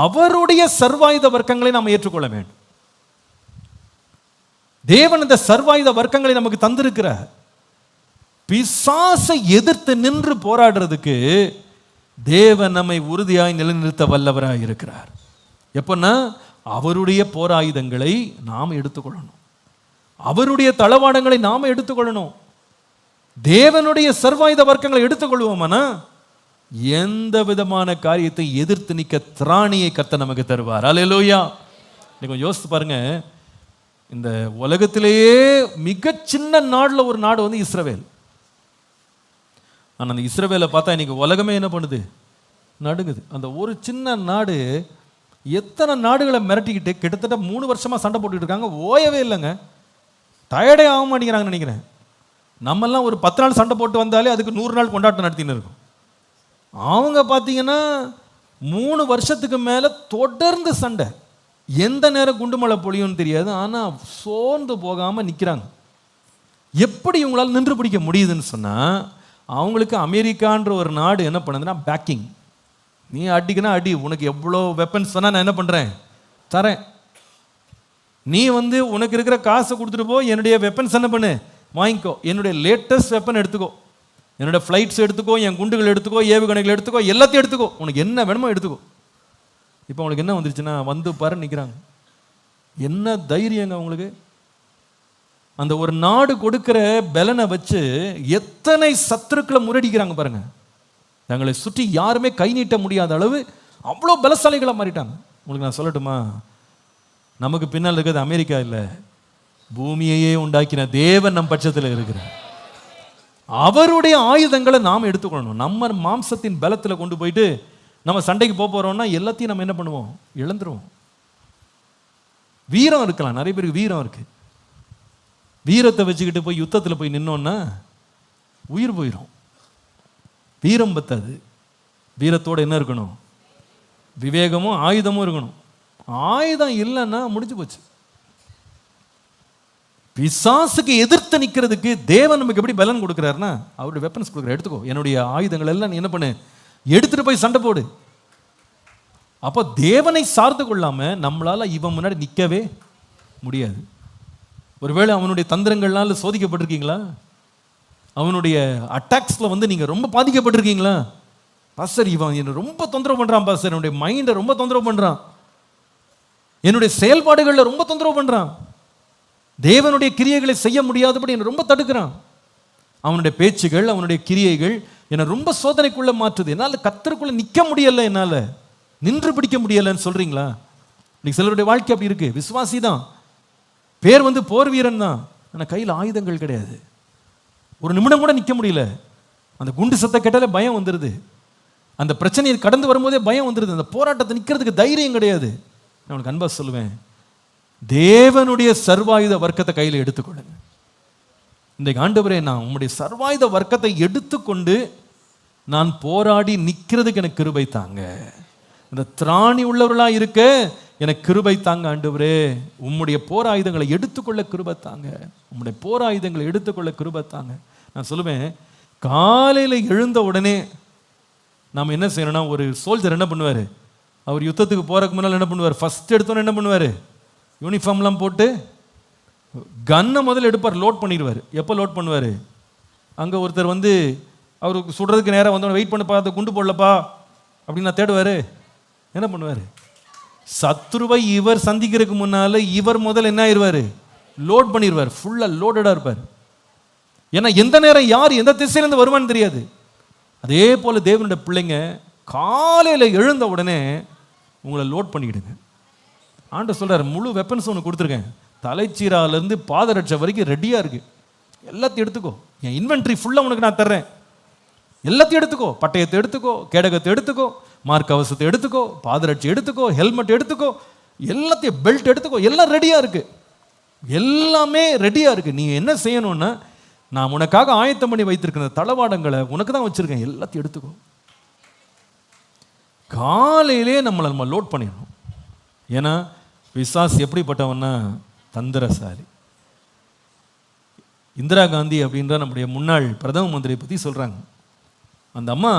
அவருடைய சர்வாயுத வர்க்கங்களை நாம் ஏற்றுக்கொள்ள வேண்டும். தேவன் இந்த சர்வாயுத வர்க்கங்களை நமக்கு தந்திருக்கிறார். பிசாசை எதிர்த்து நின்று போராடுறதுக்கு தேவன் நம்மை உறுதியாய் நிலைநிறுத்த வல்லவராய் இருக்கிறார். எப்பன்னா அவருடைய போராயுதங்களை நாம் எடுத்துக்கொள்ளணும். அவருடைய தளவாடங்களை நாம் எடுத்துக்கொள்ளணும். தேவனுடைய சர்வாயுத வர்க்கங்களை எடுத்துக்கொள்வோம்னா எந்த விதமான காரியத்தை எதிர்த்து நிற்க திராணியை கர்த்தர் நமக்கு தருவார். அல்லேலூயா. நீங்க யோசித்து பாருங்க, இந்த உலகத்திலேயே மிக சின்ன நாடுல ஒரு நாடு வந்து இஸ்ரவேல். ஆனால் அந்த இஸ்ரவேலை பார்த்தா இன்னைக்கு உலகமே என்ன பண்ணுது? நடுங்குது. அந்த ஒரு சின்ன நாடு எத்தனை நாடுகளை மிரட்டிக்கிட்டு கிட்டத்தட்ட 3 வருஷமா சண்டை போட்டுக்கிட்டு இருக்காங்க. ஓயவே இல்லைங்க. டயர்டே ஆக மாட்டேங்கிறாங்கன்னு நினைக்கிறேன். நம்மெல்லாம் ஒரு 10 நாள் சண்டை போட்டு வந்தாலே அதுக்கு 100 நாள் கொண்டாட்டம் நடத்தின்னு இருக்கும். அவங்க பார்த்தீங்கன்னா 3 வருஷத்துக்கு மேலே தொடர்ந்து சண்டை. எந்த நேரம் குண்டுமலை பொழியும்னு தெரியாது. ஆனால் சோர்ந்து போகாமல் நிற்கிறாங்க. எப்படி இவங்களால் நின்று பிடிக்க முடியுதுன்னு சொன்னால், அவங்களுக்கு அமெரிக்கான்ற ஒரு நாடு என்ன பண்ணுதுன்னா பேக்கிங். நீ அடிக்கனா அடி, உனக்கு எவ்வளோ வெப்பன்ஸ் வேணால் நான் என்ன பண்ணுறேன் தரேன். நீ வந்து உனக்கு இருக்கிற காசை கொடுத்துட்டு போ, என்னுடைய வெப்பன்ஸ் என்ன பண்ணு வாங்கிக்கோ, என்னுடைய லேட்டஸ்ட் வெப்பன் எடுத்துக்கோ, என்னோடய ஃப்ளைட்ஸ் எடுத்துக்கோ, என் குண்டுகள் எடுத்துக்கோ, ஏவுகணைகள் எடுத்துக்கோ, எல்லாத்தையும் எடுத்துக்கோ, உனக்கு என்ன வேணுமோ எடுத்துக்கோ. இப்போ அவங்களுக்கு என்ன வந்துருச்சுன்னா வந்து பாரு நிற்கிறாங்க. என்ன தைரியங்க அவங்களுக்கு! அந்த ஒரு நாடு கொடுக்கிற பலனை வச்சு எத்தனை சத்துருக்களை முறியடிக்கிறாங்க பாருங்க. தங்களை சுற்றி யாருமே கை நீட்ட முடியாத அளவு அவ்வளோ பலசாலிகளாக மாறிட்டாங்க. உங்களுக்கு நான் சொல்லட்டுமா, நமக்கு பின்னால் இருக்கிறது அமெரிக்கா இல்லை, பூமியையே உண்டாக்கின தேவன் நம் பட்சத்தில் இருக்கிறார். அவருடைய ஆயுதங்களை நாம் எடுத்துக்கொள்ளணும். நம்ம மாம்சத்தின் பலத்தில் கொண்டு போயிட்டு நம்ம சண்டைக்கு போகிறோம்னா எல்லாத்தையும் நம்ம என்ன பண்ணுவோம்? இழந்துருவோம். வீரம் இருக்கலாம், நிறைய பேருக்கு வீரம் இருக்கு. வீரத்தை வச்சுக்கிட்டு போய் யுத்தத்தில் போய் நின்னோன்னா உயிர் போயிடும். வீரம் பத்தாது. வீரத்தோடு என்ன இருக்கணும்? விவேகமும் ஆயுதமும் இருக்கணும். ஆயுதம் இல்லைன்னா முடிஞ்சு போச்சு. பிசாசுக்கு எதிர்த்து நிற்கிறதுக்கு தேவன் நமக்கு எப்படி பலன் கொடுக்குறாருன்னா அவருடைய வெப்பன்ஸ் கொடுக்குற. எடுத்துக்கோ, என்னுடைய ஆயுதங்கள் எல்லாம் நீ என்ன பண்ணு, எடுத்துட்டு போய் சண்டை போடு. அப்போ தேவனை சார்ந்து கொள்ளாம நம்மளால இவன் முன்னாடி நிற்கவே முடியாது. ஒருவேளை அவனுடைய தந்திரங்கள்னால சோதிக்கப்பட்டிருக்கீங்களா? அவனுடைய அட்டாக்ஸ்ல வந்து நீங்க ரொம்ப பாதிக்கப்பட்டிருக்கீங்களா? பாஸ்டர் இவன் என்ன ரொம்ப தொந்தரவு பண்றான், பாஸ்டர் என்னுடைய மைண்டை ரொம்ப தொந்தரவு பண்றான், என்னுடைய செயல்பாடுகளில் ரொம்ப தொந்தரவு பண்றான், தேவனுடைய கிரியைகளை செய்ய முடியாதபடி என்னை ரொம்ப தடுக்கிறான், அவனுடைய பேச்சுகள் அவனுடைய கிரியைகள் என்னை ரொம்ப சோதனைக்குள்ள மாற்றுது, என்னால் கர்த்தருக்குள்ள நிற்க முடியல, என்னால் நின்று பிடிக்க முடியலன்னு சொல்றீங்களா? இன்னைக்கு சிலருடைய வாழ்க்கை அப்படி இருக்கு. விசுவாசி தான், பேர் வந்து போர் வீரன் தான், ஆனால் கையில் ஆயுதங்கள் கிடையாது. ஒரு நிமிடம் கூட நிற்க முடியல. அந்த குண்டு சத்த கேட்டாலே பயம் வந்துடுது. அந்த பிரச்சனையை கடந்து வரும்போதே பயம் வந்துடுது. அந்த போராட்டத்தை நிற்கிறதுக்கு தைரியம் கிடையாது. நான் உனக்கு அன்பா சொல்லுவேன், தேவனுடைய சர்வாயுத வர்க்கத்தை கையில் எடுத்துக்கொள்ளுங்க. இன்றைக்கு ஆண்டவரே, நான் உம்முடைய சர்வாயுத வர்க்கத்தை எடுத்துக்கொண்டு நான் போராடி நிற்கிறதுக்கு எனக்கு கிருபை தாங்க. இந்த திராணி உள்ளவர்களாக இருக்க எனக்கு கிருபை தாங்க ஆண்டவரே. உம்முடைய போராயுதங்களை எடுத்துக்கொள்ள கிருபை தாங்க. உம்முடைய போராயுதங்களை எடுத்துக்கொள்ள கிருபை தாங்க. நான் சொல்லுவேன், காலையில் எழுந்த உடனே நாம் என்ன செய்யணும்னா, ஒரு சோல்ஜர் என்ன பண்ணுவார், அவர் யுத்தத்துக்கு போகிறதுக்கு முன்னால் என்ன பண்ணுவார், ஃபஸ்ட் எடுத்தோன்னே என்ன பண்ணுவார், யூனிஃபார்ம்லாம் போட்டு கன்னை முதல்ல எடுப்பார், லோட் பண்ணிடுவார். எப்போ லோட் பண்ணுவார்? அங்கே ஒருத்தர் வந்து அவருக்கு சுடுறதுக்கு நேரம் வந்தோடனே வெயிட் பண்ணப்பா, அதை குண்டு போடலப்பா அப்படின்னு நான் தேடுவார். என்ன பண்ணுவார்? சத்ருவை இவர் சந்திக்கிறதுக்கு முன்னால் இவர் முதல்ல என்ன ஆயிடுவார், லோட் பண்ணிடுவார். ஃபுல்லாக லோடடாக இருப்பார். ஏன்னா எந்த நேரம் யார் எந்த திசையிலேருந்து வருவான்னு தெரியாது. அதே போல் தேவனுடைய பிள்ளைங்க காலையில் எழுந்த உடனே உங்களை லோட் பண்ணிக்கிடுங்க. ஆண்டவர் சொல்கிறார், முழு வெப்பன்ஸ் ஒன்று கொடுத்துருக்கேன், தலைச்சீராலேருந்து பாதரட்சை வரைக்கும் ரெடியாக இருக்குது, எல்லாத்தையும் எடுத்துக்கோ, என் இன்வென்ட்ரி ஃபுல்லாக உனக்கு நான் தர்றேன், எல்லாத்தையும் எடுத்துக்கோ, பட்டயத்தை எடுத்துக்கோ, கேடகத்தை எடுத்துக்கோ, மார்க் கவசத்தை எடுத்துக்கோ, பாதரட்சி எடுத்துக்கோ, ஹெல்மெட் எடுத்துக்கோ, எல்லாத்தையும் பெல்ட் எடுத்துக்கோ, எல்லாம் ரெடியாக இருக்குது, எல்லாமே ரெடியாக இருக்குது. நீ என்ன செய்யணும்னா, நான் உனக்காக ஆயத்தம் பண்ணி வைத்திருக்கிற தளவாடங்களை உனக்கு தான் வச்சுருக்கேன், எல்லாத்தையும் எடுத்துக்கோ. காலையிலே நம்ம லோட் பண்ணிடணும். ஏன்னா பிசாசு எப்படிப்பட்டவன்னா தந்திரசாலி. இந்திரா காந்தி அப்படின்ற நம்முடைய முன்னாள் பிரதம மந்திரியை பற்றி சொல்கிறாங்க. அந்த அம்மா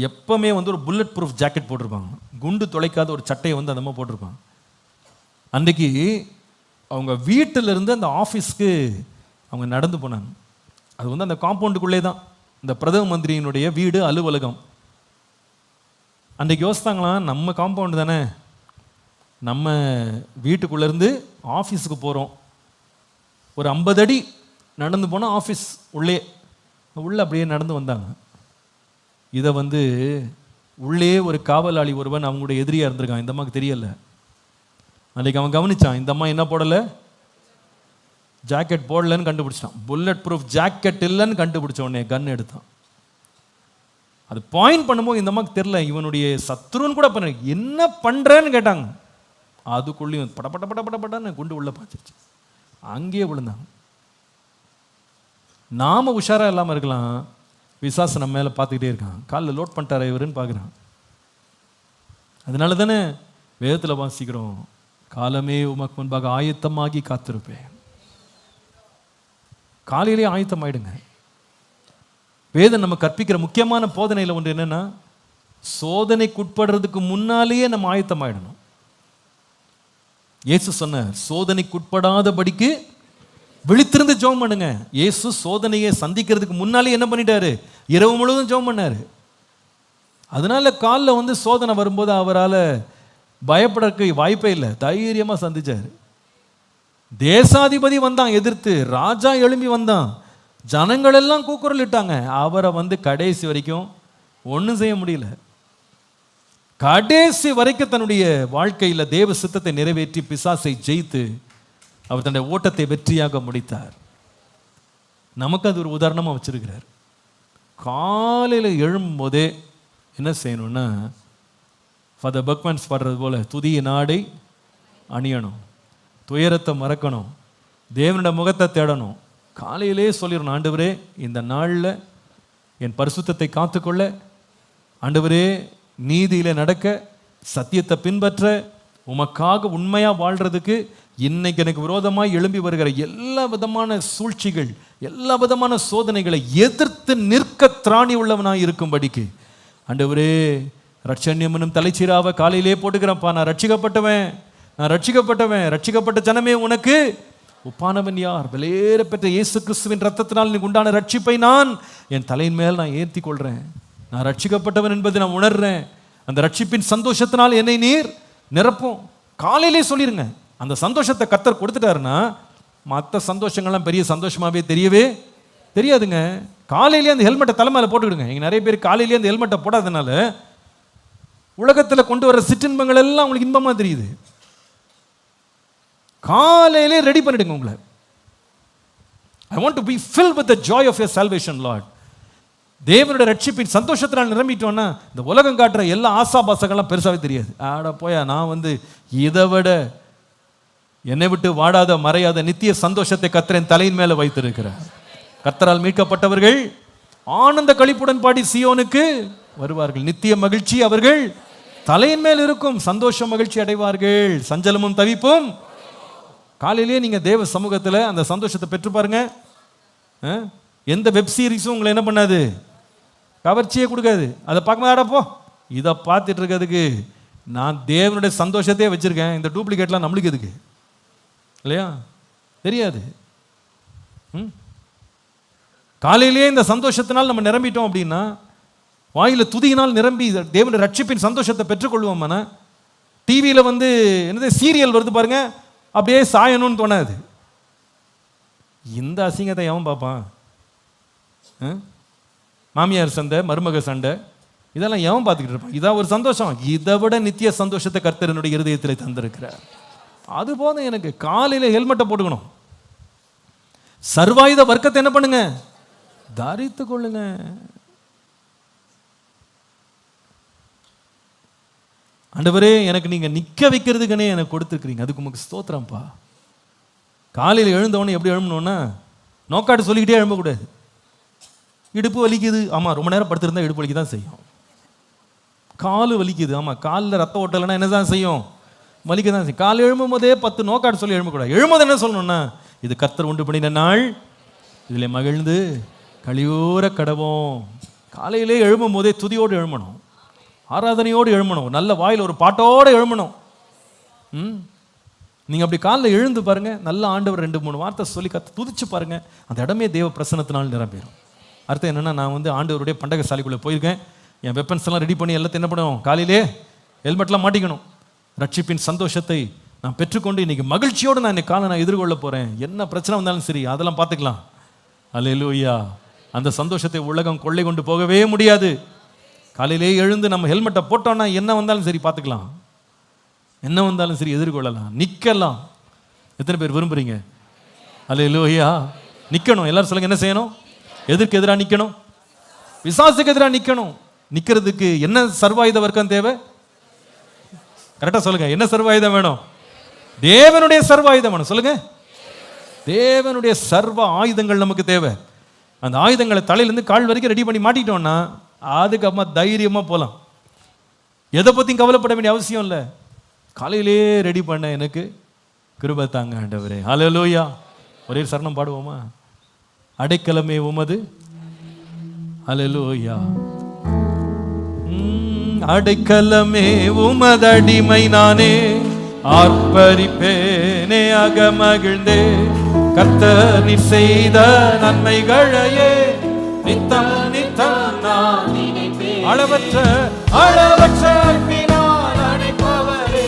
எப்பவுமே வந்து ஒரு புல்லட் ப்ரூஃப் ஜாக்கெட் போட்டிருப்பாங்க, குண்டு தொலைக்காத ஒரு சட்டையை வந்து அந்த அம்மா போட்டிருப்பாங்க. அன்றைக்கி அவங்க வீட்டிலிருந்து அந்த ஆஃபீஸ்க்கு அவங்க நடந்து போனாங்க. அது வந்து அந்த காம்பவுண்டுக்குள்ளே தான் இந்த பிரதம மந்திரியினுடைய வீடு, அலுவலகம். அன்றைக்கி யோசித்தாங்களாம், நம்ம காம்பவுண்டு தானே, நம்ம வீட்டுக்குள்ளேருந்து ஆஃபீஸுக்கு போகிறோம், ஒரு 50 அடி நடந்து போனால் ஆஃபீஸ் உள்ளே அப்படியே நடந்து வந்தாங்க. இதை உள்ளே ஒரு காவலாளி ஒருவன் அவங்களுடைய எதிரியாக இருந்திருக்கான். இந்த அம்மாவுக்கு தெரியலை. அன்றைக்கி அவன் கவனிச்சான், இந்த அம்மா என்ன போடலை, ஜாக்கெட் போடலன்னு கண்டுபிடிச்சான். புல்லட் ப்ரூஃப் ஜாக்கெட் இல்லைன்னு கண்டுபிடிச்ச உடனே கன் எடுத்தான். அது பாயிண்ட் பண்ணும்போது இந்த அம்மாவுக்கு தெரில, இவனுடைய சத்ருன்னு கூட பண்ண, என்ன பண்ணுறேன்னு கேட்டாங்க. அதுக்குள்ளேயும் படப்பட்ட படப்பட்டன்னு குண்டு உள்ள பாய்ச்சிருச்சு, அங்கேயே விழுந்தாங்க. நாம உஷாராக இல்லாமல் இருக்கலாம், விசாசம் நம்ம மேலே பார்த்துக்கிட்டே இருக்கான். காலில் லோட் பண்ணிட்டாரா இவருன்னு பார்க்குறான். அதனால தானே வேதத்தில் வாசிக்கிறோம், காலமே உமக்கு முன்பாக ஆயத்தமாகி காத்திருப்பேன். காலையிலே ஆயத்தமாயிடுங்க. வேதம் நம்ம கற்பிக்கிற முக்கியமான போதனையில் ஒன்று என்னன்னா, சோதனைக்குட்படுறதுக்கு முன்னாலேயே நம்ம ஆயத்தமாயிடணும். இயேசு சொன்னார், சோதனைக்குட்படாதபடிக்கு விழித்திருந்து ஜெபம் பண்ணுங்க. இயேசு சோதனையை சந்திக்கிறதுக்கு முன்னாலே என்ன பண்ணிட்டாரு, இரவு முழுவதும் ஜெபம் பண்ணாரு. அதனால காலில் சோதனை வரும்போது அவரால் பயப்படக்கு வாய்ப்பே இல்லை, தைரியமாக சந்திச்சார். தேசாதிபதி வந்தான் எதிர்த்து, ராஜா எழும்பி வந்தான், ஜனங்கள் எல்லாம் கூக்குரல் இட்டாங்க. அவரை கடைசி வரைக்கும் ஒன்றும் செய்ய முடியல. கடைசி வரைக்கும் தன்னுடைய வாழ்க்கையில் தேவ சித்தத்தை நிறைவேற்றி பிசாசை ஜெயித்து அவர் தன்னுடைய ஓட்டத்தை வெற்றியாக முடித்தார். நமக்கு அது ஒரு உதாரணமாக வச்சிருக்கிறார். காலையில் எழும்போதே என்ன செய்யணும்னா, ஃபாதர் பக்மன்ஸ் பாடுறது போல துதிய நாடை அணியணும், துயரத்தை மறக்கணும், தேவனோட முகத்தை தேடணும். காலையிலே சொல்லிடணும், ஆண்டவரே இந்த நாளில் என் பரிசுத்தத்தை காத்துக்கொள்ள, ஆண்டவரே நீதியில் நடக்க, சத்தியத்தை பின்பற்ற, உமக்காக உண்மையாக வாழ்கிறதுக்கு இன்னைக்கு எனக்கு விரோதமாக எழும்பி வருகிற எல்லா விதமான சூழ்ச்சிகள், எல்லா விதமான சோதனைகளை எதிர்த்து நிற்க திராணி உள்ளவனாக இருக்கும்படிக்கு ஆண்டவரே ரட்சண்யம் என்னும் தலைச்சீராவை காலையிலே போட்டுக்கிறேன்ப்பா. நான் ரட்சிக்கப்பட்டவன், ரட்சிக்கப்பட்ட ஜனமே உனக்கு ஒப்பானவன் யார்? விலையேற பெற்ற இயேசு கிறிஸ்துவின் ரத்தத்தினால் நீ உண்டான ரட்சிப்பை நான் என் தலையின் மேல் நான் ஏற்றி கொள்கிறேன். நான் ரட்சிக்கப்பட்டவன் என்பதை நான் உணர்றேன். அந்த ரட்சிப்பின் சந்தோஷத்தினால் என்னை நீர் நிரப்பும். காலையிலே சொல்லிருங்க. அந்த சந்தோஷத்தை கர்த்தர் கொடுத்துட்டாருன்னா மற்ற சந்தோஷங்கள்லாம் பெரிய சந்தோஷமாகவே தெரியவே தெரியாதுங்க. காலையிலேயே அந்த ஹெல்மெட்டை தலைமையில் போட்டுக்கிடுங்க. இங்கே நிறைய பேர் காலையிலேயே அந்த ஹெல்மெட்டை போடாதனால உலகத்தில் கொண்டு வர சிற்றின்பங்கள் எல்லாம் உங்களுக்கு இன்பமாக தெரியுது. காலையிலே ரெடி பண்ணிடுங்க உங்களை. I want to be filled with the joy of your salvation, Lord. தேவனுடைய ரட்சிப்பின் சந்தோஷத்தினால் நிரம்பிட்டோன்னா இந்த உலகம் காட்டுற எல்லா ஆசாபாசங்கள்லாம் பெருசாகவே தெரியாது. ஆட போயா, நான் இதை விட என்னை விட்டு வாடாத மறையாத நித்திய சந்தோஷத்தை கர்த்தரின் தலையின் மேலே வைத்திருக்கிறார். கர்த்தரால் மீட்கப்பட்டவர்கள் ஆனந்த களிப்புடன் பாடி சீயோனுக்கு வருவார்கள். நித்திய மகிழ்ச்சி அவர்கள் தலையின் மேல் இருக்கும். சந்தோஷ மகிழ்ச்சி அடைவார்கள், சஞ்சலமும் தவிப்பும். காலையிலேயே நீங்கள் தேவ சமூகத்தில் அந்த சந்தோஷத்தை பெற்று பாருங்க. எந்த வெப் சீரிஸும் உங்களை என்ன பண்ணாது, கவர்ச்சியே கொடுக்காது. அதை பார்க்க ஆடப்போ, இதை பார்த்துட்டு இருக்கிறதுக்கு நான் தேவனுடைய சந்தோஷத்தையே வச்சுருக்கேன், இந்த டூப்ளிகேட்லாம் நம்மளுக்கு எதுக்கு இல்லையா, தெரியாது. காலையிலேயே இந்த சந்தோஷத்தினால் நம்ம நிரம்பிட்டோம் அப்படின்னா, வாயில் துதியினால் நிரம்பி தேவனுடைய ரட்சிப்பின் சந்தோஷத்தை பெற்றுக்கொள்வோம்னா, டிவியில் என்னது சீரியல் வருது பாருங்க, அப்படியே சாயணும்னு தோணாது. இந்த அசிங்கத்தை எவன் பார்ப்பான்? மாமியார் சண்டை, மருமக சண்டை, இதெல்லாம் எவன் பார்த்துக்கிட்டு இருப்பான்? இதான் ஒரு சந்தோஷம். இதை விட நித்திய சந்தோஷத்தை கர்த்தர் என்னுடைய இருதயத்தில் தந்திருக்கிறார். அது போதும் எனக்கு. காலையில் ஹெல்மெட்டை போட்டுக்கணும். சர்வாயுத வர்க்கத்தை என்ன பண்ணுங்க, தரித்து கொள்ளுங்க. ஆண்டவரே எனக்கு நீங்க நிக்க வைக்கிறதுக்குனே எனக்கு கொடுத்துருக்கிறீங்க, அதுக்கு உங்களுக்கு ஸ்தோத்திரம்ப்பா. காலையில் எழுந்தவொடனே எப்படி எழும்பணும்னா, நோக்காட்டு சொல்லிக்கிட்டே எழும்பக்கூடாது. இடுப்பு வலிக்குது, ஆமாம் ரொம்ப நேரம் படுத்திருந்தா இடுப்பு வலிக்கு தான் செய்யும். காலு வலிக்குது, ஆமாம் காலில் ரத்த ஓட்டலைன்னா என்ன தான் செய்யும், வலிக்க தான் செய்யும். காலை எழும்பும் போதே 10 நோக்காட்டு சொல்லி எழும்பக்கூடாது. எழும்போது என்ன சொல்லணும்னா, இது கர்த்தர் உண்டு பண்ணின நாள், இதில் மகிழ்ந்து கழியூற கடவோம். காலையிலே எழும்பும் போதே துதியோடு எழும்பணும், ஆராதனையோடு எழும்பணும், நல்ல வாயில் ஒரு பாட்டோடு எழும்பணும். நீங்கள் அப்படி காலில் எழுந்து பாருங்க, நல்ல ஆண்டவர் 2-3 வார்த்தை சொல்லி துதிச்சு பாருங்க, அந்த இடமே தேவ பிரசன்னத்தினால் நிரம்பிடும். அர்த்தம் என்னென்னா, நான் ஆண்டவருடைய பண்டக சாலைக்குள்ளே போயிருக்கேன், என் வெப்பன்ஸ் எல்லாம் ரெடி பண்ணி எல்லாத்தையும் என்ன பண்ணுவோம், காலையிலே ஹெல்மெட்லாம் மாட்டிக்கணும். ரட்சிப்பின் சந்தோஷத்தை நான் பெற்றுக்கொண்டு இன்னைக்கு மகிழ்ச்சியோடு நான் இன்னைக்கு காலை நான் எதிர்கொள்ள போறேன். என்ன பிரச்சனை வந்தாலும் சரி, அதெல்லாம் பார்த்துக்கலாம். அல்லேலூயா. அந்த சந்தோஷத்தை உலகம் கொள்ளை கொண்டு போகவே முடியாது. காலையிலே எழுந்து நம்ம ஹெல்மெட்டை போட்டோம்னா என்ன வந்தாலும் சரி பார்த்துக்கலாம், என்ன வந்தாலும் சரி எதிர்கொள்ளலாம், நிற்கலாம். எத்தனை பேர் விரும்புறீங்க? அல்லேலூயா. நிற்கணும். எல்லாரும் சொல்லுங்க, என்ன செய்யணும்? எதற்கு எதிராக நிற்கணும்? பிசாசுக்கு எதிராக நிற்கணும். நிற்கிறதுக்கு என்ன சர்வாயுத வர்க்கம் தேவை? கரெக்டாக சொல்லுங்க, என்ன சர்வாயுதம் வேணும்? தேவனுடைய சர்வாயுதம் வேணும். சொல்லுங்க, தேவனுடைய சர்வ ஆயுதங்கள் நமக்கு தேவை. அந்த ஆயுதங்களை தலையிலேருந்து கால் வரைக்கும் ரெடி பண்ணி மாட்டிட்டோம்னா அதுக்கப்புறமா தைரியமாக போகலாம். எதை பற்றியும் கவலைப்பட வேண்டிய அவசியம் இல்லை. காலையிலே ரெடி பண்ண எனக்கு கிருபை தாங்க ஆண்டவரே. ஹல்லேலூயா. ஒரே சரணம் பாடுவோமா? அடைக்கலமே உமது. ஹல்லேலூயா. அடைக்கலமே உமதடிமை நானே, ஆர்ப்பரிப்பேனே அகமகிழ்ந்தே, கர்த்தர் நீர் செய்த நன்மைகளையே நித்தம் நித்தம் நான் நினைப்பேன். அளவற்ற அளவற்ற அன்பினால் அணைப்பவரே,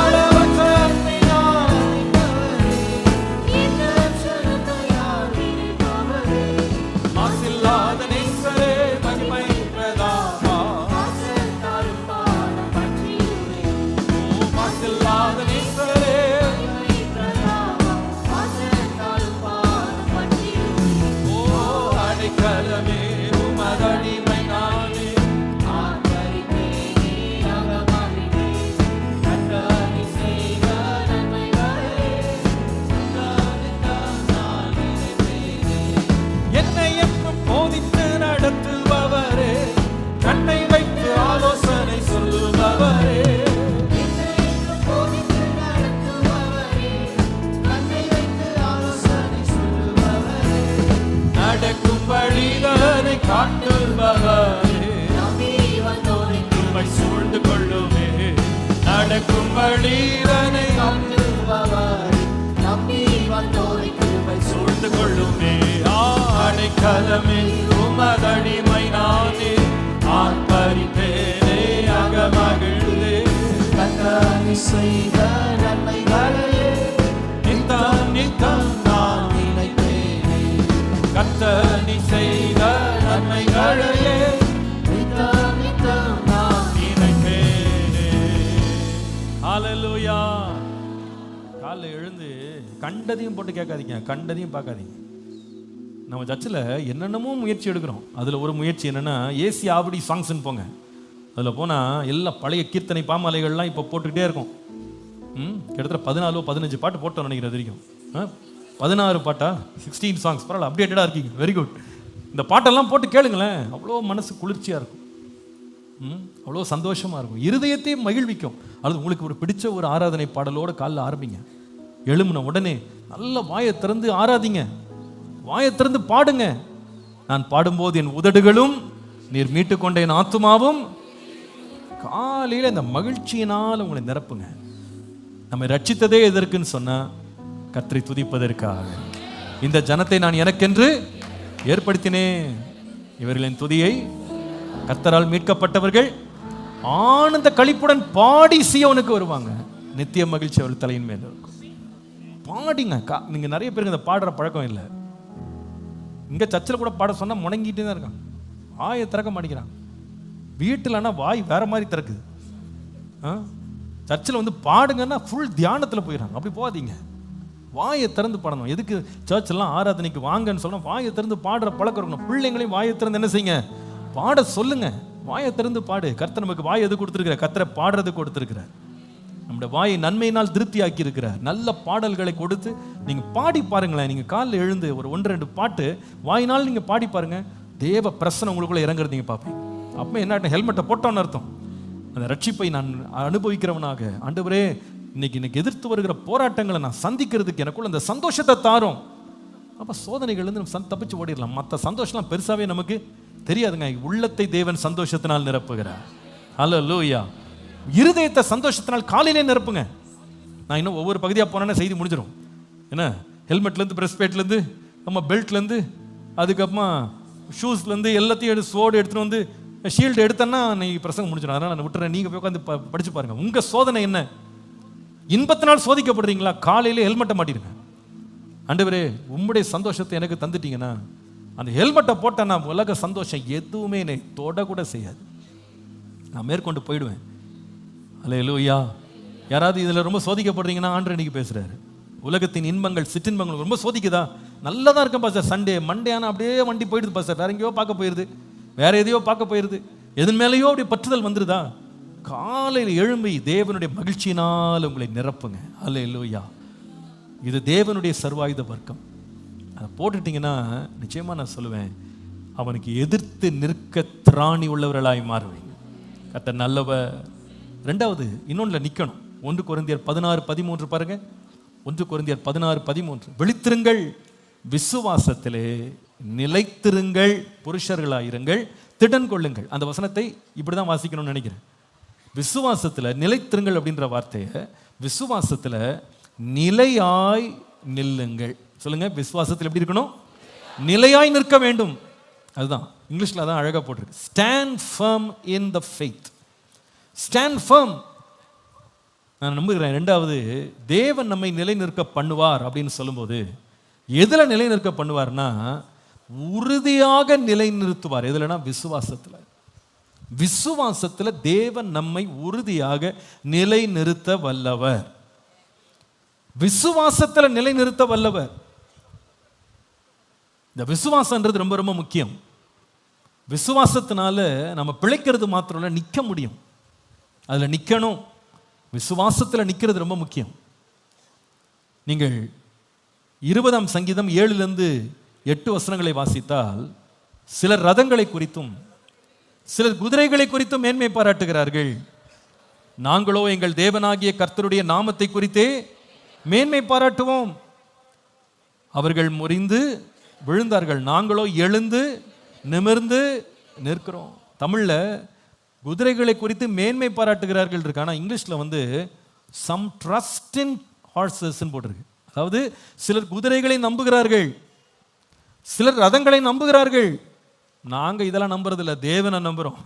அளவற்ற அன்பினால் மாசில்லாத நேசரே, மகிமை பிரதாபா, மாசில்லாத நேசரே, அடைக்கலமே உமதடிமை நானே, என்னை எப்ப போதித்து நடத்துபவரே, கண்ணை வைத்து ஆலோசனை சொல்லுபவரே, நடக்கும் வழிதனை காட்டுபவரே, உம்மை சூழ்ந்து கொள்ளுமே. நடக்கும் வழிதனை சூழ்ந்து கொள்ளுமே. அடைக்கலமே உமதடிமை நானே, ஆர்ப்பரிப்பேனே அகமகிழ்ந்தே, கர்த்தர் நீர் செய்த நன்மைகளையே நித்தம் நித்தம் நான் நினைப்பேனே. கர்த்தர் நீர் செய்த நன்மைகளையே நித்தம் நித்தம் நான் நினைப்பேனே. ஹல்லேலூயா. காலைல எழுந்து கண்டதையும் போட்டு கேட்காதீங்க, கண்டதையும் பார்க்காதீங்க. நம்ம சர்ச்சில் என்னென்னமோ முயற்சி எடுக்கிறோம். அதில் ஒரு முயற்சி என்னென்னா, ஏசி ஆவடி சாங்ஸ்ன்னு போங்க. அதில் போனால் எல்லாம் பழைய கீர்த்தனை பாமாலைகள்லாம் இப்போ போட்டுக்கிட்டே இருக்கும். கிட்டத்தட்ட 14-15 பாட்டு போட்டோம் நினைக்கிறேன். அது வரைக்கும் 16 பாட்டா, 16 சாங்ஸ். பரவாயில்ல, அப்டேட்டடாக இருக்கீங்க, வெரி குட். இந்த பாட்டெல்லாம் போட்டு கேளுங்களேன், அவ்வளோ மனசு குளிர்ச்சியாக இருக்கும், அவ்வளோ சந்தோஷமாக இருக்கும், இருதயத்தையும் மகிழ்விக்கும். அது உங்களுக்கு ஒரு பிடிச்ச ஒரு ஆராதனை பாடலோடு காலைல ஆரம்பிங்க. எழுமுன உடனே நல்ல வாயை திறந்து ஆராதிங்க, வாயை திறந்து பாடுங்க. நான் பாடும்போது என் உதடுகளும் நீர் மீட்டுக்கொண்ட என் ஆத்துமாவும். காலையில் இந்த மகிழ்ச்சியினால் உங்களை நிரப்புங்க. நம்மை ரட்சித்ததே எதற்குன்னு சொன்னா, கர்த்தரை துதிப்பதற்காக. இந்த ஜனத்தை நான் எனக்கென்று ஏற்படுத்தினேன். இவர்களின் துதியை கர்த்தரால் மீட்கப்பட்டவர்கள் ஆனந்த களிப்புடன் பாடி சீயோனுக்கு வருவாங்க. நித்திய மகிழ்ச்சி அவள் தலையின் மேல இருக்கும். பாடிங்க. நீங்க நிறைய பேருக்கு இந்த பாடுற பழக்கம் இல்லை. இங்க சர்ச்சில் கூட பாட சொன்னா முடங்கிட்டே தான் இருக்காங்க, வாயை திறக்க மாட்டேங்கிறாங்க. வீட்டில்னா வாய் வேற மாதிரி திறக்குது. சர்ச்சில் வந்து பாடுங்கன்னா ஃபுல் தியானத்தில் போயிடறாங்க. அப்படி போகாதீங்க, வாயை திறந்து பாடணும். எதுக்கு சர்ச்செல்லாம் ஆராதனைக்கு வாங்கன்னு சொன்னா, வாயை திறந்து பாடுற பழக்கம் இருக்கணும். பிள்ளைங்களையும் வாயை திறந்து என்ன செய்யுங்க, பாட சொல்லுங்க. வாயை திறந்து பாடு. கர்த்தர் நமக்கு வாய் எது கொடுத்துருக்கிற? கர்த்தரை பாடுறது கொடுத்துருக்கிற. நம்முடைய வாயை நன்மையினால் திருப்தி ஆக்கி இருக்கிற நல்ல பாடல்களை கொடுத்து நீங்க பாடி பாருங்களேன். நீங்க காலில் எழுந்து ஒரு 1-2 பாட்டு வாயினால் நீங்க பாடி பாருங்க. தேவ பிரசன்னம் உங்களுக்குள்ள இறங்குறதீங்க பார்ப்பீங்க. அப்போ என்ன, ஹெல்மெட்டை போட்டோன்னு அர்த்தம். அந்த ரட்சிப்பை நான் அனுபவிக்கிறவனாக, ஆண்டவரே இன்னைக்கு எதிர்த்து வருகிற போராட்டங்களை நான் சந்திக்கிறதுக்கு எனக்குள்ள அந்த சந்தோஷத்தை தாரும். அப்போ சோதனைகள்லேருந்து நம்ம தப்பிச்சு ஓடிடலாம். மற்ற சந்தோஷம்லாம் பெருசாகவே நமக்கு தெரியாதுங்க. உள்ளத்தை தேவன் சந்தோஷத்தினால் நிரப்புகிறார். ஹல்லேலூயா. இருதயத்தை சந்தோஷத்தினால் காலையிலே நிரப்புங்க. நான் இன்னும் ஒவ்வொரு பகுதியாக போனேன்னா செய்தி முடிஞ்சிடும். என்ன, ஹெல்மெட்லேருந்து, பிரஸ்பேட்லேருந்து, நம்ம பெல்ட்லேருந்து, அதுக்கப்புறமா ஷூஸ்லேருந்து எல்லாத்தையும் சோடு எடுத்துகிட்டு வந்து ஷீல்டு எடுத்தேன்னா நீ பிரசங்கம் முடிச்சிடும், அதனால் நான் விட்டுறேன், நீங்கள் போய் உட்காந்து படிச்சு பாருங்க. உங்கள் சோதனை என்ன? இன்பத்தினால் சோதிக்கப்படுறீங்களா? காலையில் ஹெல்மெட்டை மாட்டிடுங்க. ஆண்டவரே உம்முடைய சந்தோஷத்தை எனக்கு தந்துட்டீங்கன்னா அந்த ஹெல்மெட்டை போட்டேன்னா உலக சந்தோஷம் எதுவுமே என்னை தொட கூட செய்யாது, நான் மேற்கொண்டு போயிடுவேன். அல்லேலூயா. யாராவது இதில் ரொம்ப சோதிக்கப்படுறீங்கன்னா ஆண்டவர் இன்னைக்கு பேசுகிறாரு. உலகத்தின் இன்பங்கள் சிற்றின்பங்கள் ரொம்ப சோதிக்குதா? நல்லா தான் இருக்கும் பாஸ்டர், சண்டே மண்டே ஆனால் அப்படியே வண்டி போயிடுது பாஸ்டர், வேற எங்கேயோ பார்க்க போயிடுது, வேற எதையோ பார்க்க போயிடுது, எதன் மேலேயோ அப்படி பற்றுதல் வந்துருதா? காலையில் எழும்பி தேவனுடைய மகிழ்ச்சியினால் உங்களை நிரப்புங்க. அல்லேலூயா. இது தேவனுடைய சர்வாயுத வர்க்கம். அதை போட்டுட்டிங்கன்னா நிச்சயமாக நான் சொல்லுவேன், அவனுக்கு எதிர்த்து நிற்க திராணி உள்ளவர்களாய் மாறுவீங்க. கர்த்தர் நல்லவர். ரெண்டாவது இன்னொன்றில் நிற்கணும். 1 கொரிந்தியர் 16:13 பாருங்க. 1 கொரிந்தியர் 16:13, விழித்திருங்கள், விசுவாசத்திலே நிலைத்திருங்கள், புருஷர்களாயிருங்கள், திடன் கொள்ளுங்கள். அந்த வசனத்தை இப்படிதான் வாசிக்கணும்னு நினைக்கிறேன். விசுவாசத்தில் நிலைத்திருங்கள் அப்படின்ற வார்த்தையை விசுவாசத்தில் நிலையாய் நில்லுங்கள். சொல்லுங்க, விசுவாசத்தில் எப்படி இருக்கணும்? நிலையாய் நிற்க வேண்டும். அதுதான் இங்கிலீஷ்ல அதான் அழகா போட்டிருக்கு. Stand firm in the faith. Stand firm. நான் நம்புகிறேன். ரெண்டாவது, தேவன் நம்மை நிலை நிற்க பண்ணுவார் அப்படின்னு சொல்லும்போது எதுல நிலை நிற்க பண்ணுவார்னா உறுதியாக நிலை நிறுத்துவார். எதுலனா விசுவாசத்தில். விசுவாசத்தில் தேவன் நம்மை உறுதியாக நிலை நிறுத்த வல்லவர். விசுவாசத்தில் நிலை நிறுத்த வல்லவர். இந்த விசுவாசம்ன்றது ரொம்ப ரொம்ப முக்கியம். விசுவாசத்தினால நம்ம பிழைக்கிறது மாத்திரம் இல்லை, நிற்க முடியும். அதில் நிற்கணும். விசுவாசத்தில் நிற்கிறது ரொம்ப முக்கியம். நீங்கள் 20ஆம் சங்கீதம் 7-8 வசனங்களை வாசித்தால் சிலர் ரதங்களை குறித்தும் சிலர் குதிரைகளை குறித்தும் மேன்மை பாராட்டுகிறார்கள். நாங்களோ எங்கள் தேவனாகிய கர்த்தருடைய நாமத்தை குறித்தே மேன்மை பாராட்டுவோம். அவர்கள் முறிந்து விழுந்தார்கள், நாங்களோ எழுந்து நிமிர்ந்து நிற்கிறோம். தமிழ்ல குதிரைகளை குறித்து மேன்மை பாராட்டுகிறார்கள் இருக்கு, ஆனால் இங்கிலீஷ்ல வந்து சம் ட்ரஸ்ட் இன் ஹார்சஸ் போட்டிருக்கு. அதாவது சிலர் குதிரைகளை நம்புகிறார்கள், சிலர் ரதங்களை நம்புகிறார்கள். நாங்க இதெல்லாம் நம்புறது இல்லை, தேவனை நம்புறோம்.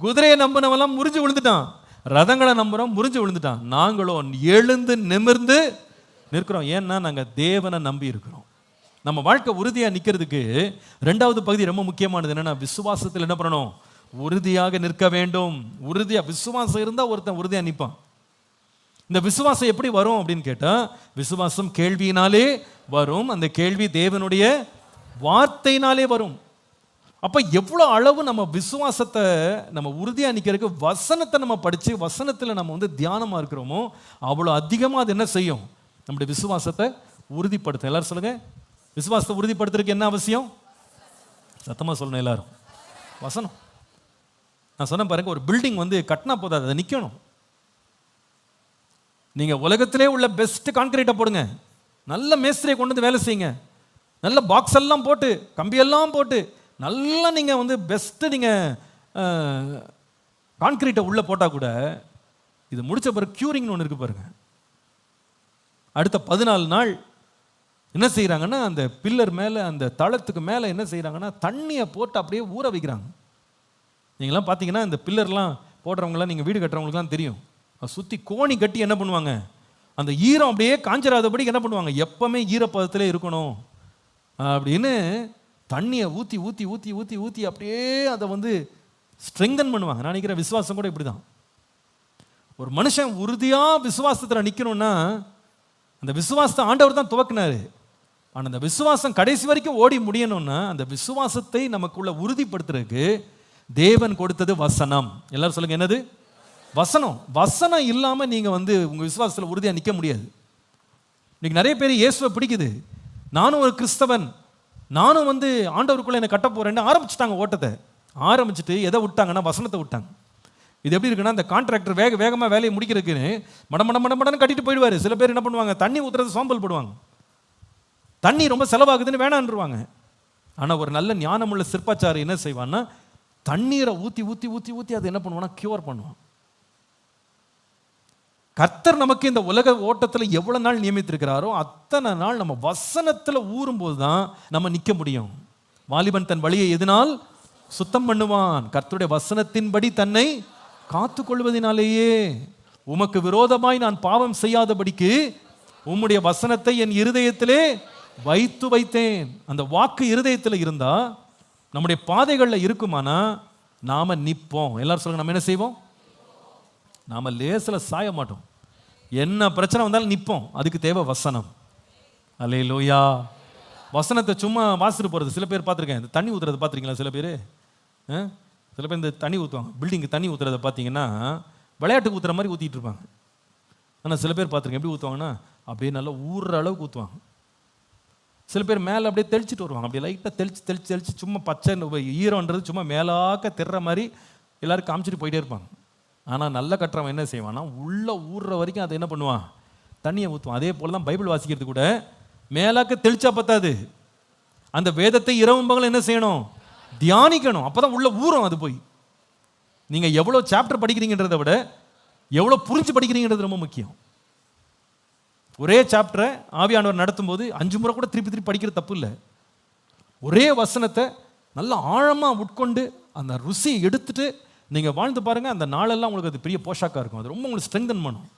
குதிரையை நம்பினவெல்லாம் முறிஞ்சு விழுந்துட்டான், ரதங்களை நம்புறோம் முறிஞ்சு விழுந்துட்டான். நாங்களோ எழுந்து நிமிர்ந்து நிற்கிறோம். ஏன்னா நாங்க தேவனை நம்பி இருக்கிறோம். நம்ம வாழ்க்கை உறுதியா நிக்கிறதுக்கு ரெண்டாவது பகுதி ரொம்ப முக்கியமானது. என்னன்னா விசுவாசத்தில் என்ன பண்ணணும்? உறுதியாக நிற்க வேண்டும். உறுதியா விசுவாசம் இருந்தா ஒருத்தன் உறுதியா நிற்பான். இந்த விசுவாசம் எப்படி வரும் அப்படின்னு கேட்டா, விசுவாசம் கேள்வியினாலே வரும், அந்த கேள்வி தேவனுடைய வார்த்தையினாலே வரும். அப்ப எவ்வளவு அளவு நம்ம விசுவாசத்தை நம்ம உறுதியா நிக்கிறதுக்கு வசனத்தை நம்ம படிச்சு வசனத்துல நம்ம வந்து தியானமா இருக்கிறோமோ அவ்வளவு அதிகமா அது என்ன செய்யும்? நம்முடைய விசுவாசத்தை உறுதிப்படுத்தும். எல்லாரும் சொல்லுங்க, விசுவாசத்தை உறுதிப்படுத்துறதுக்கு என்ன அவசியம்? சத்தமா சொல்லணும் எல்லாரும். வசனம். நான் சொன்ன பாருங்க, ஒரு பில்டிங் வந்து கட்டினா போதாது, அதை நிக்கணும். நீங்க உலகத்திலே உள்ள பெஸ்ட் கான்கிரீட்டை போடுங்க, நல்ல மேஸ்திரியை கொண்டு வந்து வேலை செய்யுங்க, நல்ல பாக்ஸ் எல்லாம் போட்டு கம்பியெல்லாம் போட்டு நல்லா நீங்க வந்து பெஸ்ட் நீங்க கான்கிரீட்டை உள்ள போட்டா கூட இது முடிச்ச பிறகு கியூரிங்னு ஒன்று இருக்கு பாருங்க. அடுத்த 14 நாள் என்ன செய்யறாங்கன்னா அந்த பில்லர் மேல அந்த தளத்துக்கு மேல என்ன செய்யறாங்கன்னா தண்ணியை போட்டு அப்படியே ஊற வைக்கிறாங்க. நீங்களாம் பார்த்தீங்கன்னா இந்த பில்லர்லாம் போடுறவங்களாம் நீங்கள் வீடு கட்டுறவங்களுக்குலாம் தெரியும். சுற்றி கோணி கட்டி என்ன பண்ணுவாங்க, அந்த ஈரம் அப்படியே காஞ்சிராதபடி என்ன பண்ணுவாங்க, எப்பவுமே ஈரப்பதத்திலே இருக்கணும் அப்படின்னு தண்ணியை ஊற்றி ஊற்றி ஊற்றி ஊற்றி ஊற்றி அப்படியே அதை வந்து ஸ்ட்ரெங்தன் பண்ணுவாங்க. நான் நினைக்கிறேன் விசுவாசம் கூட இப்படி தான். ஒரு மனுஷன் உறுதியாக விசுவாசத்தில் நிற்கணும்னா அந்த விசுவாசத்தை ஆண்டவர் தான் துவக்கினாரு. ஆனால் அந்த விசுவாசம் கடைசி வரைக்கும் ஓடி முடியணும்னா அந்த விசுவாசத்தை நமக்குள்ள உறுதிப்படுத்துறதுக்கு தேவன் கொடுத்தது வசனம். எல்லாரும் சொல்லுங்க, என்னது? வசனம். வசனம் இல்லாம நீங்க வந்து உங்க விசுவாசத்துல உறுதியா நிக்க முடியாது. இன்னைக்கு நிறைய பேர் இயேசுவை பிடிக்குது, நானும் ஒரு கிறிஸ்தவன், நானும் வந்து ஆண்டவருக்குள்ள என்ன கட்ட போறேன்னு ஆரம்பிச்சுட்டாங்க. ஓட்டத்தை ஆரம்பிச்சுட்டு எதை விட்டாங்கன்னா வசனத்தை விட்டாங்க. இது எப்படி இருக்குன்னா, இந்த கான்ட்ராக்டர் வேகமா வேலையை முடிக்கிறதுக்குன்னு மடமடன்னு கட்டிட்டு போயிடுவாரு. சில பேர் என்ன பண்ணுவாங்க, தண்ணி ஊத்துறது சோம்பல் போடுவாங்க, தண்ணி ரொம்ப செலவாகுதுன்னு வேணான்றுவாங்க. ஆனா ஒரு நல்ல ஞானமுள்ள சிற்பாச்சாரி என்ன செய்வான்னா தண்ணீரை ஊற்றி ஊற்றி ஊற்றி ஊற்றி அதை என்ன பண்ணுவான்னா கியூர் பண்ணுவான். கர்த்தர் நமக்கு இந்த உலக ஓட்டத்தில் எவ்வளவு நாள் நியமித்திருக்கிறாரோ அத்தனை நாள் நம்ம வசனத்தில் ஊறும்போது தான் நம்ம நிற்க முடியும். வாலிபன் தன் வழியை எதனால் சுத்தம் பண்ணுவான். கர்த்தருடைய வசனத்தின்படி தன்னை காத்து கொள்வதினாலேயே. உமக்கு விரோதமாய் நான் பாவம் செய்யாதபடிக்கு உம்முடைய வசனத்தை என் இருதயத்திலே வைத்து வைத்தேன். அந்த வாக்கு இருதயத்தில் இருந்தா நம்முடைய பாதைகளில் இருக்குமானா நாம நிற்போம். எல்லாரும் சொல்லுங்க, நம்ம என்ன செய்வோம்? நாம லேசில் சாய மாட்டோம். என்ன பிரச்சனை வந்தாலும் நிற்போம். அதுக்கு தேவை வசனம். அல்லேலூயா. வசனத்தை சும்மா வாசிட்டு போகிறது. சில பேர் பார்த்துருக்கேன், இந்த தண்ணி ஊற்றுறதை பார்த்துருக்கீங்களா? சில பேர் இந்த தண்ணி ஊற்றுவாங்க. பில்டிங்கு தண்ணி ஊற்றுறதை பார்த்தீங்கன்னா விளையாட்டுக்கு ஊற்றுற மாதிரி ஊற்றிட்டு இருப்பாங்க. ஆனால் சில பேர் பார்த்துருக்கேன், எப்படி ஊற்றுவாங்கன்னா அப்படியே நல்லா ஊறுற அளவுக்கு ஊற்றுவாங்க. சில பேர் மேலே அப்படியே தெளிச்சிட்டு வருவாங்க. அப்படியே லைட்டாக தெளிச்சு சும்மா பச்சை ஈரம்ன்றது சும்மா மேலாக்க தெர்ற மாதிரி எல்லோரும் காமிச்சிட்டு போயிட்டே இருப்பாங்க. ஆனால் நல்ல கட்டுறவன் என்ன செய்வான்னா உள்ளே ஊறுற வரைக்கும் அதை என்ன பண்ணுவான்? தண்ணியை ஊற்றுவான். அதே போல் தான் பைபிள் வாசிக்கிறது கூட மேலாக்க தெளிச்சா பத்தாது. அந்த வேதத்தை இரவும் பகலும் என்ன செய்யணும்? தியானிக்கணும். அப்போ தான் உள்ள ஊறும். அது போய் நீங்கள் எவ்வளோ சாப்டர் படிக்கிறீங்கன்றதை விட எவ்வளோ புரிஞ்சு படிக்கிறீங்கன்றது ரொம்ப முக்கியம். ஒரே சாப்டரை ஆவியானவர் நடத்தும் போது 5 முறை கூட திருப்பி படிக்கிற தப்பு இல்லை. ஒரே வசனத்தை நல்லா ஆழமாக உட்கொண்டு அந்த ருசியை எடுத்துட்டு நீங்கள் வாழ்ந்து பாருங்கள். அந்த நாளெல்லாம் உங்களுக்கு அது பெரிய போஷாக்காக இருக்கும். அது ரொம்ப உங்களுக்கு ஸ்ட்ரெங்தன் பண்ணும்.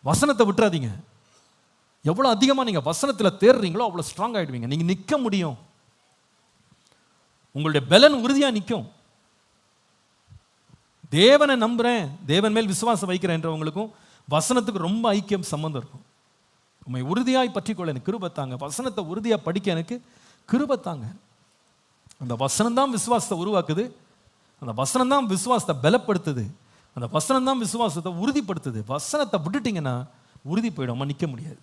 வசனத்தை விட்டுறாதீங்க. எவ்வளோ அதிகமாக நீங்கள் வசனத்தில் தேடுறீங்களோ அவ்வளோ ஸ்ட்ராங் ஆகிடுவீங்க. நீங்கள் நிற்க முடியும். உங்களுடைய பலன் உறுதியாக நிற்கும். தேவனை நம்புகிறேன், தேவன் மேல் விசுவாசம் வைக்கிறேன்றவங்களுக்கும் வசனத்துக்கு ரொம்ப ஐக்கியம் சம்பந்தம் இருக்கும். உண்மை உறுதியாய் பற்றிக்கொள்ள எனக்கு கிருபத்தாங்க. வசனத்தை உறுதியாக படிக்க எனக்கு கிருபத்தாங்க. அந்த வசனம் தான் விசுவாசத்தை உருவாக்குது. அந்த வசனம் தான் விசுவாசத்தை பலப்படுத்துது. அந்த வசனம் தான் விசுவாசத்தை உறுதிப்படுத்துது. வசனத்தை விட்டுட்டீங்கன்னா உறுதி போயிடும், நிற்க முடியாது.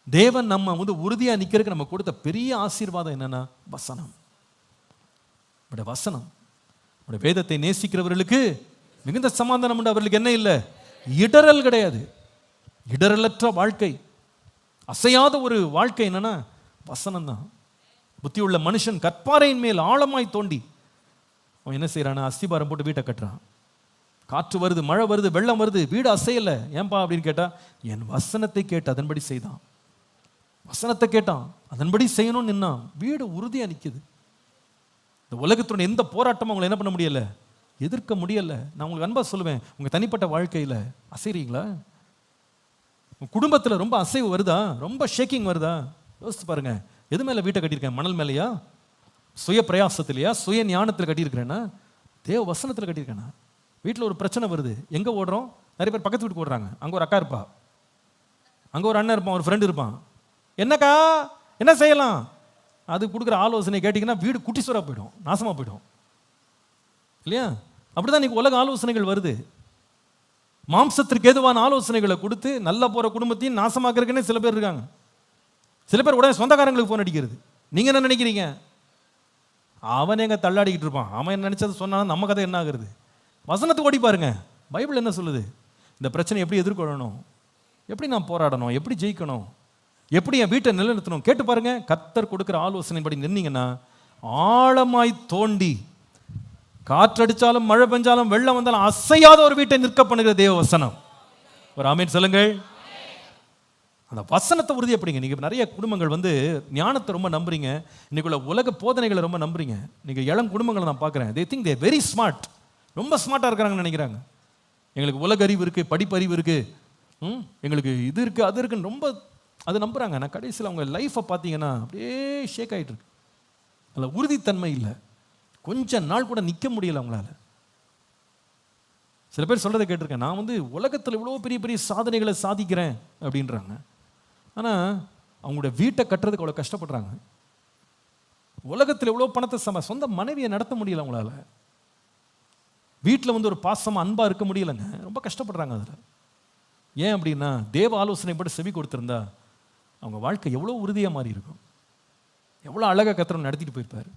தேவன் நம்ம உறுதியாக நிற்கிறதுக்கு நம்ம கொடுத்த பெரிய ஆசீர்வாதம் என்னன்னா வசனம். வசனம் வேதத்தை நேசிக்கிறவர்களுக்கு மிகுந்த சமாதானம் உண்டு. அவர்களுக்கு என்ன இல்லை? இடரல் கிடையாது. இடரலற்ற வாழ்க்கை, அசையாத ஒரு வாழ்க்கை என்னன்னா வசனம் தான். புத்தியுள்ள மனுஷன் கற்பாறையின் மேல் ஆழமாய் தோண்டி அவன் என்ன செய்யறானா? அஸ்திபாரம் போட்டு வீட்டை கட்டுறான். காற்று வருது, மழை வருது, வெள்ளம் வருது, வீடு அசையல. ஏன்பா அப்படின்னு கேட்டா, என் வசனத்தை கேட்டு அதன்படி செய்தான். வசனத்தை கேட்டான், அதன்படி செய்யணும்னு நின்னான். வீடு உறுதியா நிற்குது. இந்த உலகத்துடைய எந்த போராட்டமும் அவங்களை என்ன பண்ண முடியல, எதிர்க்க முடியல. நான் உங்களுக்கு அன்பா சொல்லுவேன், உங்க தனிப்பட்ட வாழ்க்கையில அசைறீங்களா? உங்க குடும்பத்தில் ரொம்ப அசைவு வருதா? ரொம்ப ஷேக்கிங் வருதா? யோசித்து பாருங்க. எது மேல வீட்டை கட்டியிருக்கேன்? மணல் மேலையா? சுய பிரயாசத்திலையா? சுய ஞானத்தில் கட்டியிருக்கிறேன்னா? தேவ வசனத்தில் கட்டியிருக்கேனா? வீட்டில் ஒரு பிரச்சனை வருது, எங்கே ஓடுறோம்? நிறைய பேர் பக்கத்து வீட்டுக்கு ஓடுறாங்க. அங்கே ஒரு அக்கா இருப்பா, அங்கே ஒரு அண்ணன் இருப்பான், ஒரு ஃப்ரெண்டு இருப்பான். என்னக்கா என்ன செய்யலாம்? அது கொடுக்குற ஆலோசனை கேட்டிங்கன்னா வீடு குட்டிசுவராக போயிடும், நாசமாக போயிடும் இல்லையா? அப்படிதான் இன்னைக்கு உலக ஆலோசனைகள் வருது. மாம்சத்திற்கு ஏதுவான ஆலோசனைகளை கொடுத்து நல்லா போகிற குடும்பத்தையும் நாசமாக்குறதுக்குன்னே சில பேர் இருக்காங்க. சில பேர் உடனே சொந்தக்காரங்களுக்கு ஃபோன் அடிக்கிறது. நீங்கள் என்ன நினைக்கிறீங்க? அவன் எங்க தள்ளாடிக்கிட்டு இருப்பான், அவன் நினைச்சது சொன்னாலும் நம்ம கதை என்ன ஆகுறது? வசனத்தை ஓடி பாருங்க. பைபிள் என்ன சொல்லுது? இந்த பிரச்சனை எப்படி எதிர்கொள்ளணும், எப்படி நான் போராடணும், எப்படி ஜெயிக்கணும், எப்படி என் வீட்டை நிலைநிறுத்தணும் கேட்டு பாருங்க. கர்த்தர் கொடுக்குற ஆலோசனைப்படி நின்னீங்கன்னா ஆழமாய் தோண்டி காற்றடிச்சாலும் மழை பெஞ்சாலும் வெள்ளம் வந்தாலும் அசையாத ஒரு வீட்டை நிற்க பண்ணுகிற தேவ வசனம். ஒரு ஆமீன் சொல்லுங்கள். அந்த வசனத்தை உறுதியப்படுங்க. நீங்க நிறைய குடும்பங்கள் ஞானத்தை ரொம்ப நம்புறீங்க, இன்னைக்குள்ள உலக போதனைகளை ரொம்ப நம்புறீங்க. நீங்க இளம் குடும்பங்களை நான் பார்க்குறேன். they think they very smart, ரொம்ப ஸ்மார்ட்டாக இருக்கிறாங்கன்னு நினைக்கிறாங்க. எங்களுக்கு உலக அறிவு இருக்குது, படிப்பறிவு இருக்குது, எங்களுக்கு இது இருக்குது அது இருக்குன்னு ரொம்ப அதை நம்புகிறாங்க. நான் கடைசியில் அவங்க லைஃப்பை பார்த்தீங்கன்னா அப்படியே ஷேக் ஆகிட்டு இருக்கு. அதில் உறுதித்தன்மை இல்லை. கொஞ்ச நாள் கூட நிற்க முடியல அவங்களால. சில பேர் சொல்கிறத கேட்டிருக்கேன், நான் உலகத்தில் இவ்வளோ பெரிய பெரிய சாதனைகளை சாதிக்கிறேன் அப்படின்றாங்க. ஆனால் அவங்களோட வீட்டை கட்டுறதுக்கு அவ்வளோ கஷ்டப்படுறாங்க. உலகத்தில் எவ்வளோ பணத்தை சொந்த மனைவியை நடத்த முடியல அவங்களால. வீட்டில் ஒரு பாசமாக அன்பாக இருக்க முடியலைங்க, ரொம்ப கஷ்டப்படுறாங்க அதில். ஏன் அப்படின்னா தேவ ஆலோசனைப்படி செவி கொடுத்துருந்தா அவங்க வாழ்க்கை எவ்வளோ உறுதியாக மாறி இருக்கும். எவ்வளோ அழகாக கர்த்தர் நடத்திட்டு போயிருப்பார்.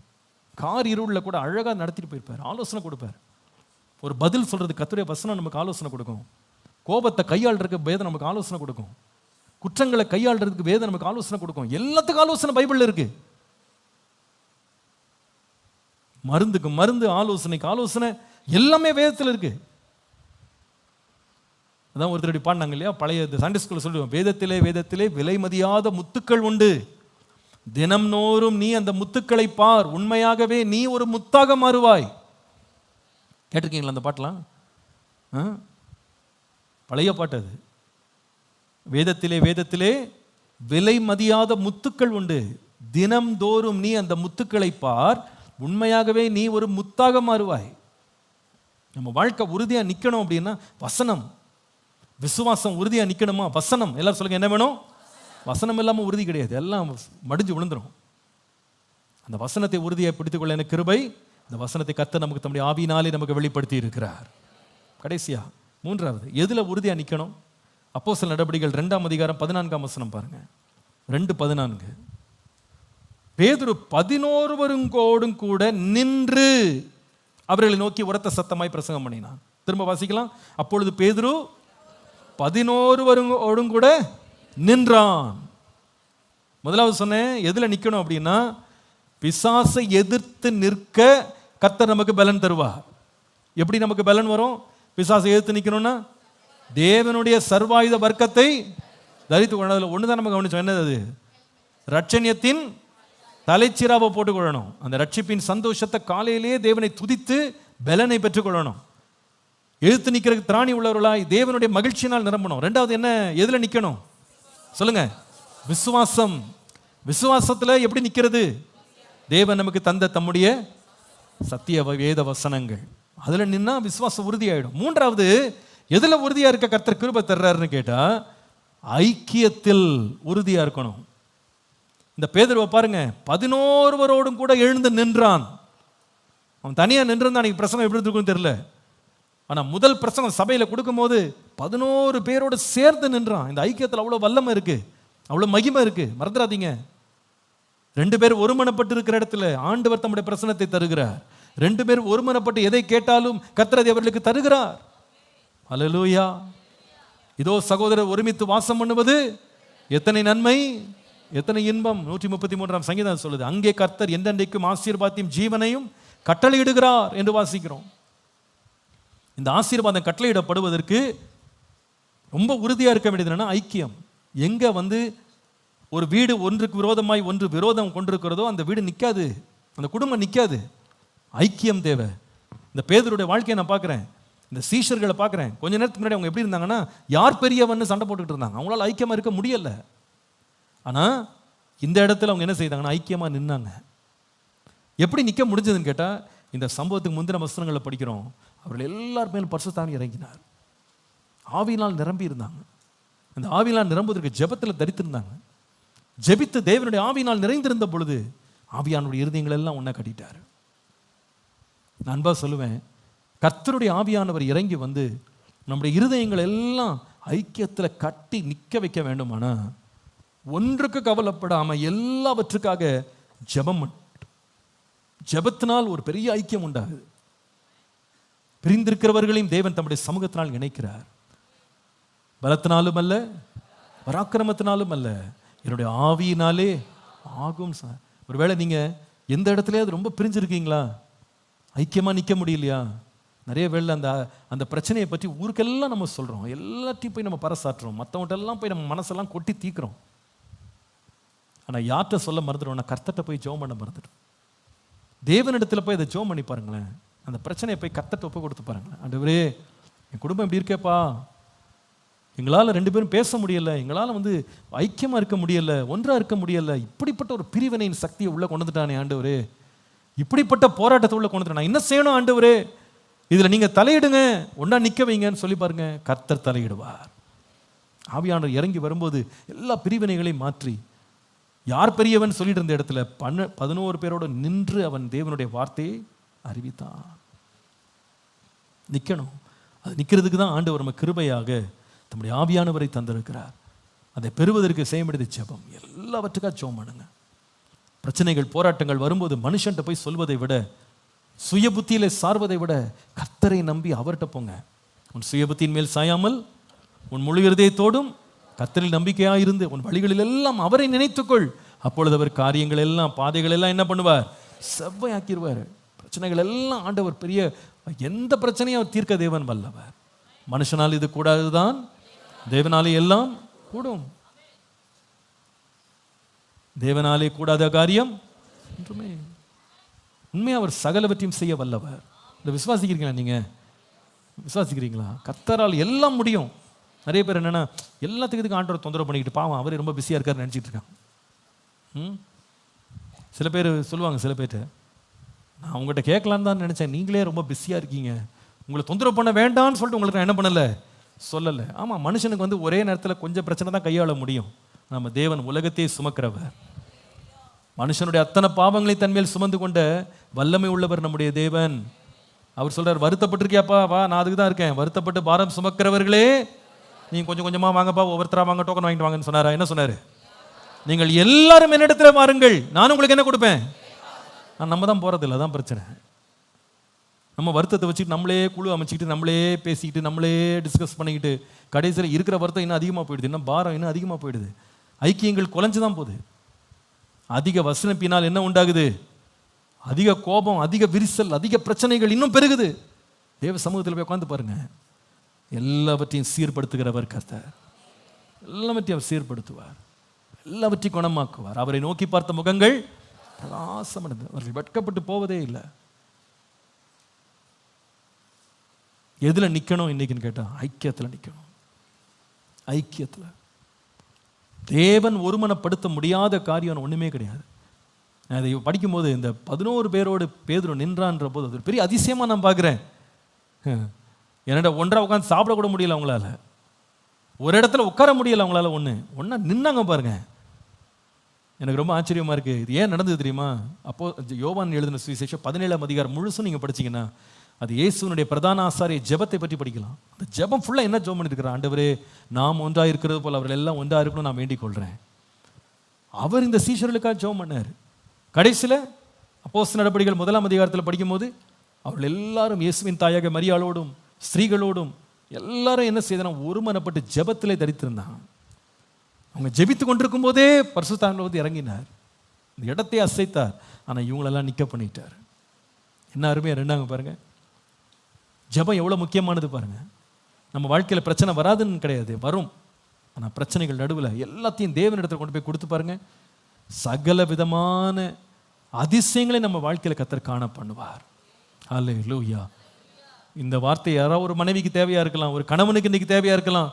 கார் இருளில் கூட அழகாக நடத்திட்டு போயிருப்பார். ஆலோசனை கொடுப்பார். ஒரு பதில் சொல்கிறது கர்த்தருடைய வசனம் நமக்கு ஆலோசனை கொடுக்கும். கோபத்தை கையாளுறதுக்கு வேதம் நமக்கு ஆலோசனை கொடுக்கும். குற்றங்களை கையாளுறதுக்கு வேதம் நமக்கு ஆலோசனை கொடுக்கும். எல்லாத்துக்கும் ஆலோசனை பைபிளில் இருக்கு. மருந்துக்கு மருந்து, ஆலோசனைக்கு ஆலோசனை, எல்லாமே வேதத்தில் இருக்கு. அதான் ஒருத்தர் பாடினாங்க இல்லையா, பழைய சண்டே ஸ்கூலில் சொல்லுவோம், வேதத்திலே வேதத்திலே விலை மதியாத முத்துக்கள் உண்டு, தினம்தோறும் நீ அந்த முத்துக்களை பார், உண்மையாகவே நீ ஒரு முத்தாக மாறுவாய். கேட்டிருக்கீங்களா அந்த பாட்டெலாம்? பழைய பாட்டு அது. வேதத்திலே விலை மதியாத முத்துக்கள் உண்டு. தினம்தோறும் நீ அந்த முத்துக்களை பார், உண்மையாகவே நீ ஒரு முத்தாக மாறுவாய். நம்ம வாழ்க்கை உறுதியா நிக்கணும் அப்படின்னா வசனம், விசுவாசம் உறுதியா நிக்கணுமா வசனம். எல்லாரும் சொல்லுங்க, என்ன வேணும்? வசனம் இல்லாம உறுதி கிடையாது, எல்லாம் மடிஞ்சு விழுந்துரும். அந்த வசனத்தை உறுதியை பிடித்துக் கொள்ள எனக்கு கிருபை. இந்த வசனத்தை கர்த்தர் நமக்கு தம்முடைய ஆவியினாலே நமக்கு வெளிப்படுத்தி இருக்கிறார். கடைசியா மூன்றாவது, எதுல உறுதியா நிக்கணும்? அப்போஸ்தலர் நடபடிகள் 2ஆம் அதிகாரம் 14ஆம் வசனம் பாருங்க. 2:14. பேதுரு 11 கூட நின்று அவர்களை நோக்கி உரத்த சத்தமாய் பிரசங்கம் பண்ணினான். திரும்ப வாசிக்கலாம். அப்பொழுது பேதுரு 11 கூட நின்றான். முதலாவது சொன்னேன், எதுல நிக்கணும் அப்படின்னா பிசாசை எதிர்த்து நிற்க கர்த்தர் நமக்கு பலன் தருவார். எப்படி நமக்கு பலன் வரும்? பிசாசை எதிர்த்து நிக்கணும்னா தேவனுடைய சர்வாயுத வர்க்கத்தை தரித்து கொள்ளணும். ஒண்ணுதான் நம்ம கவனிச்சோம், என்னது அது? ரட்சணியத்தின் தலைச்சிராவை போட்டுக்கொள்ளணும். அந்த ரட்சிப்பின் சந்தோஷத்தை காலையிலேயே தேவனை துதித்து பலனை பெற்றுக்கொள்ளணும். எழுத்து நிற்கிறதுக்கு திராணி உள்ளவர்களாய் தேவனுடைய மகிழ்ச்சியினால் நிரம்பணும். ரெண்டாவது என்ன, எதுல நிக்கணும் சொல்லுங்க? விசுவாசம். விசுவாசத்துல எப்படி நிக்கிறது? தேவன் நமக்கு தந்த தம்முடைய சத்திய வேத வசனங்கள், அதுல நின்னா விசுவாசம் உறுதியாயிடும். மூன்றாவது, எதுல உறுதியா இருக்க கர்த்தர் கிருபை தர்றாருன்னு கேட்டா ஐக்கியத்தில் உறுதியா இருக்கணும். இந்த பேதுருவை பாருங்க, 11 கூட எழுந்து நின்றான். அவன் தனியா நின்றிருந்தான், அன்னைக்கு பிரசங்கம் எப்படி இருக்குன்னு தெரியல. ஆனா முதல் பிரசங்கம் சபையில கொடுக்கும் போது 11 பேரோடு சேர்ந்து நின்றான். இந்த ஐக்கியத்தில் அவ்வளவு வல்லமை இருக்கு, அவ்வளவு மகிமை இருக்கு, மறந்துடாதீங்க. 2 பேர் ஒருமனப்பட்டு இருக்கிற இடத்துல ஆண்டவர் தம்முடைய பிரசனத்தை தருகிறார். 2 பேர் ஒருமனப்பட்டு எதை கேட்டாலும் கர்த்தர் அதை அவர்களுக்கு தருகிறார். அல்லேலூயா. இதோ சகோதரர் ஒருமித்து வாசம் பண்ணுவது எத்தனை நன்மை, எத்தனை இன்பம். 133ஆம் சங்கீதம் சொல்லுது, அங்கே கர்த்தர் என்றென்றைக்கும் ஆசீர்வாதத்தையும் ஜீவனையும் கட்டளையிடுகிறார் என்று வாசிக்கிறோம். இந்த ஆசீர்வாதம் கட்டளையிடப்படுவதற்கு ரொம்ப உறுதியா இருக்க வேண்டியது என்னன்னா ஐக்கியம். எங்க ஒரு வீடு ஒன்றுக்கு விரோதமாய் ஒன்று விரோதம் கொண்டிருக்கிறதோ அந்த வீடு நிற்காது, அந்த குடும்பம் நிற்காது. ஐக்கியம் தேவை. இந்த பேதுருடைய வாழ்க்கையை நான் பார்க்குறேன், இந்த சீஷர்களை பார்க்குறேன். கொஞ்ச நேரத்துக்கு முன்னாடி அவங்க எப்படி இருந்தாங்கன்னா யார் பெரியவன்னு சண்டை போட்டுக்கிட்டு இருந்தாங்க. அவங்களால ஐக்கியமாக இருக்க முடியல. ஆனால் இந்த இடத்துல அவங்க என்ன செய்தாங்கன்னா ஐக்கியமாக நின்னாங்க. எப்படி நிற்க முடிஞ்சதுன்னு கேட்டால், இந்த சம்பவத்துக்கு முந்தின வசனங்களை படிக்கிறோம். அவர்கள் எல்லார் மேலும் பரிசுத்தாவி இறங்கினார். ஆவியினால் நிரம்பி இருந்தாங்க. அந்த ஆவியினால் நிரம்புவதற்கு ஜெபத்தில் தரித்திருந்தாங்க. ஜெபித்து தேவனுடைய ஆவியினால் நிறைந்திருந்த பொழுது ஆவியானுடைய இருதயங்கள் எல்லாம் ஒன்றா கட்டிட்டார். நான் அன்பா சொல்லுவேன், கர்த்தருடைய ஆவியானவர் இறங்கி நம்முடைய இருதயங்கள் எல்லாம் ஐக்கியத்தில் கட்டி நிற்க வைக்க வேண்டுமானா ஒன்றுக்கு கவலைப்படாம எல்லாவற்றுக்காக ஜெபம். ஜெபத்தினால் ஒரு பெரிய ஐக்கியம் உண்டாகுது. பிரிந்திருக்கிறவர்களையும் தேவன் தம்முடைய சமூகத்தினால் இணைக்கிறார். பலத்தினாலும் அல்ல, பராக்கிரமத்தினாலும் அல்ல, என்னுடைய ஆவியினாலே ஆகும். ஒருவேளை நீங்க எந்த இடத்துலயாவது ரொம்ப பிரிஞ்சிருக்கீங்களா? ஐக்கியமா நிற்க முடியலையா? நிறைய வேளை அந்த பிரச்சனையை பற்றி ஊருக்கெல்லாம் நம்ம சொல்றோம், எல்லாத்தையும் போய் நம்ம பறைசாற்றுறோம், மற்றவங்கள்ட்ட எல்லாம் போய் நம்ம மனசெல்லாம் கொட்டி தீக்கிறோம். ஆனால் யார்கிட்ட சொல்ல மறந்துடுவோம்? நான் கர்த்தர்ட்ட போய் ஜெபம் பண்ண மறந்துடும். தேவனிடத்தில் போய் அதை ஜெபம் பண்ணி பாருங்களேன். அந்த பிரச்சனையை போய் கர்த்தர்ட்ட ஒப்பு கொடுத்து பாருங்களேன். ஆண்டவரே, என் குடும்பம் இப்படி இருக்கேப்பா, எங்களால் 2 பேரும் பேச முடியல, எங்களால் ஐக்கியமாக இருக்க முடியல, ஒன்றாக இருக்க முடியல, இப்படிப்பட்ட ஒரு பிரிவினையின் சக்தியை உள்ளே கொண்டு வந்துட்டானே ஆண்டவரே, இப்படிப்பட்ட போராட்டத்தை உள்ள கொண்டு வந்துட்டான், என்ன செய்யணும் ஆண்டவரே? இதில் நீங்கள் தலையிடுங்க, ஒன்றா நிற்க வைங்கன்னு சொல்லி பாருங்க, கர்த்தர் தலையிடுவார். ஆவியானவர் இறங்கி வரும்போது எல்லா பிரிவினைகளையும் மாற்றி, யார் பெரியவன் சொல்லிட்டு இருந்த இடத்துல 11 பேரோடு நின்று அவன் தேவனுடைய வார்த்தையை அறிவித்தான். நிற்கணும். அது நிற்கிறதுக்கு தான் ஆண்டவர் நம்ம கிருபையாக தம்முடைய ஆவியானவரை தந்திருக்கிறார். அதை பெறுவதற்கு செய்ய வேண்டியது ஜெபம். எல்லாவற்றுக்காக ஜெபம் பண்ணுங்க. பிரச்சனைகள் போராட்டங்கள் வரும்போது மனுஷன்ட்ட போய் சொல்வதை விட, சுய புத்தியில சார்வதை விட கர்த்தரை நம்பி அவர்கிட்ட போங்க. உன் சுய புத்தியின் மேல் சாயாமல் உன் முழு இருதயத்தோடும் கர்த்தரில் நம்பிக்கையாக இருந்து உன் வழிகளில் எல்லாம் அவரை நினைத்துக்கொள். அப்பொழுது அவர் காரியங்கள் எல்லாம் பாதைகள் எல்லாம் என்ன பண்ணுவார்? செவ்வையாக்கிடுவார். பிரச்சனைகள் எல்லாம் ஆண்டவர் பெரிய, எந்த பிரச்சனையும் அவர் தீர்க்க தேவன் வல்லவர். மனுஷனால் இது கூடாதுதான், தேவனாலே எல்லாம் கூடும். தேவனாலே கூடாத காரியம் ஒன்றுமே. உண்மையாக அவர் சகலவற்றையும் செய்ய வல்லவர். இதை விசுவாசிக்கிறீங்களா? நீங்கள் விசுவாசிக்கிறீங்களா? கர்த்தரால் எல்லாம் முடியும். நிறைய பேர் என்னென்னா எல்லாத்துக்கு இதுக்கு ஆண்டவரை தொந்தரவு பண்ணிக்கிட்டு பாவம் அவரே ரொம்ப பிஸியாக இருக்காருன்னு நினச்சிட்டு இருக்காங்க. சில பேர் சொல்லுவாங்க, சில பேர்கிட்ட நான் உங்கள்கிட்ட கேட்கலான்னு தான் நினச்சேன், நீங்களே ரொம்ப பிஸியாக இருக்கீங்க, உங்களை தொந்தரவு பண்ண வேண்டாம்னு சொல்லிட்டு உங்களுக்கு நான் என்ன பண்ணலை, சொல்லலை. ஆமாம், மனுஷனுக்கு வந்து ஒரே நேரத்தில் கொஞ்சம் பிரச்சனை தான் கையாள முடியும். நம்ம தேவன் உலகத்தையே சுமக்கிறவர். மனுஷனுடைய அத்தனை பாவங்களை தன்மேல் சுமந்து கொண்ட வல்லமை உள்ளவர் நம்முடைய தேவன். அவர் சொல்கிறார், வருத்தப்பட்டிருக்கியாப்பா, வா நான் அதுக்கு தான் இருக்கேன். வருத்தப்பட்டு பாரம் சுமக்கிறவர்களே நீங்கள் கொஞ்சம் கொஞ்சமாக வாங்கப்பா, ஒவ்வொருத்தராக வாங்க, டோக்கன் வாங்கிட்டு வாங்கன்னு சொன்னாரா? என்ன சொன்னார்? நீங்கள் எல்லாரும் என்னிடத்துல வாருங்கள், நான் உங்களுக்கு என்ன கொடுப்பேன். நம்ம தான் போகிறதில்ல, அதான் பிரச்சனை. நம்ம வருத்தத்தை வச்சுட்டு நம்மளே குழு அமைச்சிக்கிட்டு நம்மளே பேசிக்கிட்டு நம்மளே டிஸ்கஸ் பண்ணிக்கிட்டு கடைசியில் இருக்கிற வருத்தம் இன்னும் அதிகமாக போயிடுது, இன்னும் பாரம் இன்னும் அதிகமாக போயிடுது. ஐக்கியங்கள் குலைஞ்சு தான் போகுது. அதிக வசனிப்பினால் என்ன உண்டாகுது? அதிக கோபம், அதிக விரிசல், அதிக பிரச்சனைகள் இன்னும் பெருகுது. தேவ சமூகத்தில் போய் உட்காந்து பாருங்க, எல்லாவற்றையும் சீர்படுத்துகிறவர் கர்த்தர். எல்லாவற்றையும் அவர் சீர்படுத்துவார், எல்லாவற்றையும் குணமாக்குவார். அவரை நோக்கி பார்த்த முகங்கள் பிரகாசமானது, அவர்கள் வெட்கப்பட்டு போவதே இல்லை. எதில் நிற்கணும் இன்னைக்குன்னு கேட்டால் ஐக்கியத்தில் நிற்கணும். ஐக்கியத்தில் தேவன் ஒருமனப்படுத்த முடியாத காரியம் ஒன்றுமே கிடையாது. நான் அதை படிக்கும்போது இந்த 11 பேரோடு பேதுரு நின்றான்ற போது அது பெரிய அதிசயமாக நான் பார்க்குறேன். என்னடா ஒன்றா உட்காந்து சாப்பிடக்கூட முடியல அவங்களால, ஒரு இடத்துல உட்கார முடியல அவங்களால, ஒன்றா நின்னாங்க பாருங்க. எனக்கு ரொம்ப ஆச்சரியமாக இருக்குது. இது ஏன் நடந்தது தெரியுமா? அப்போது யோவான் எழுதின சுவிசேஷம் 17ஆம் அதிகாரம் முழுசும் நீங்கள் படிச்சிங்கன்னா அது இயேசுனுடைய பிரதான ஆசாரிய ஜெபத்தை பற்றி படிக்கலாம். அந்த ஜெபம் ஃபுல்லாக என்ன ஜெபம் பண்ணியிருக்கிறார்? ஆண்டவரே, நாம் ஒன்றாக இருக்கிறது போல் அவர்கள் எல்லாம் ஒன்றாக இருக்கணும் நான் வேண்டிக் கொள்கிறேன். அவர் இந்த சீஷர்களுக்காக ஜெபம் பண்ணார். கடைசியில் அப்போஸ்தலர் நடபடிகள் 1ஆம் அதிகாரத்தில் படிக்கும்போது அவர்கள் எல்லாரும் இயேசுவின் தாயாக மரியாளோடும் ஸ்திரீகளோடும் எல்லாரும் என்ன செய்தாங்க? ஒருமனப்பட்டு ஜெபத்திலே தரித்திருந்தாங்க. அவங்க ஜெபித்து கொண்டிருக்கும் போதே பரிசுத்த ஆவியானவர் வந்து இறங்கினார், இந்த இடத்தை அசைத்தார். ஆனால் இவங்களெல்லாம் நிற்க பண்ணிட்டார். என்ன அருமையாக ரெண்டாங்க பாருங்க. ஜெபம் எவ்வளோ முக்கியமானது பாருங்க. நம்ம வாழ்க்கையில் பிரச்சனை வராதுன்னு கிடையாது, வரும். ஆனால் பிரச்சனைகள் நடுவில் எல்லாத்தையும் தேவனிடத்தில் கொண்டு போய் கொடுத்து பாருங்க, சகல விதமான அதிசயங்களை நம்ம வாழ்க்கையில் கர்த்தர் காண பண்ணுவார். ஹல்லேலூயா. இந்த வார்த்தை யாராவது ஒரு மனைவிக்கு தேவையாக இருக்கலாம், ஒரு கணவனுக்கு இன்றைக்கி தேவையாக இருக்கலாம்,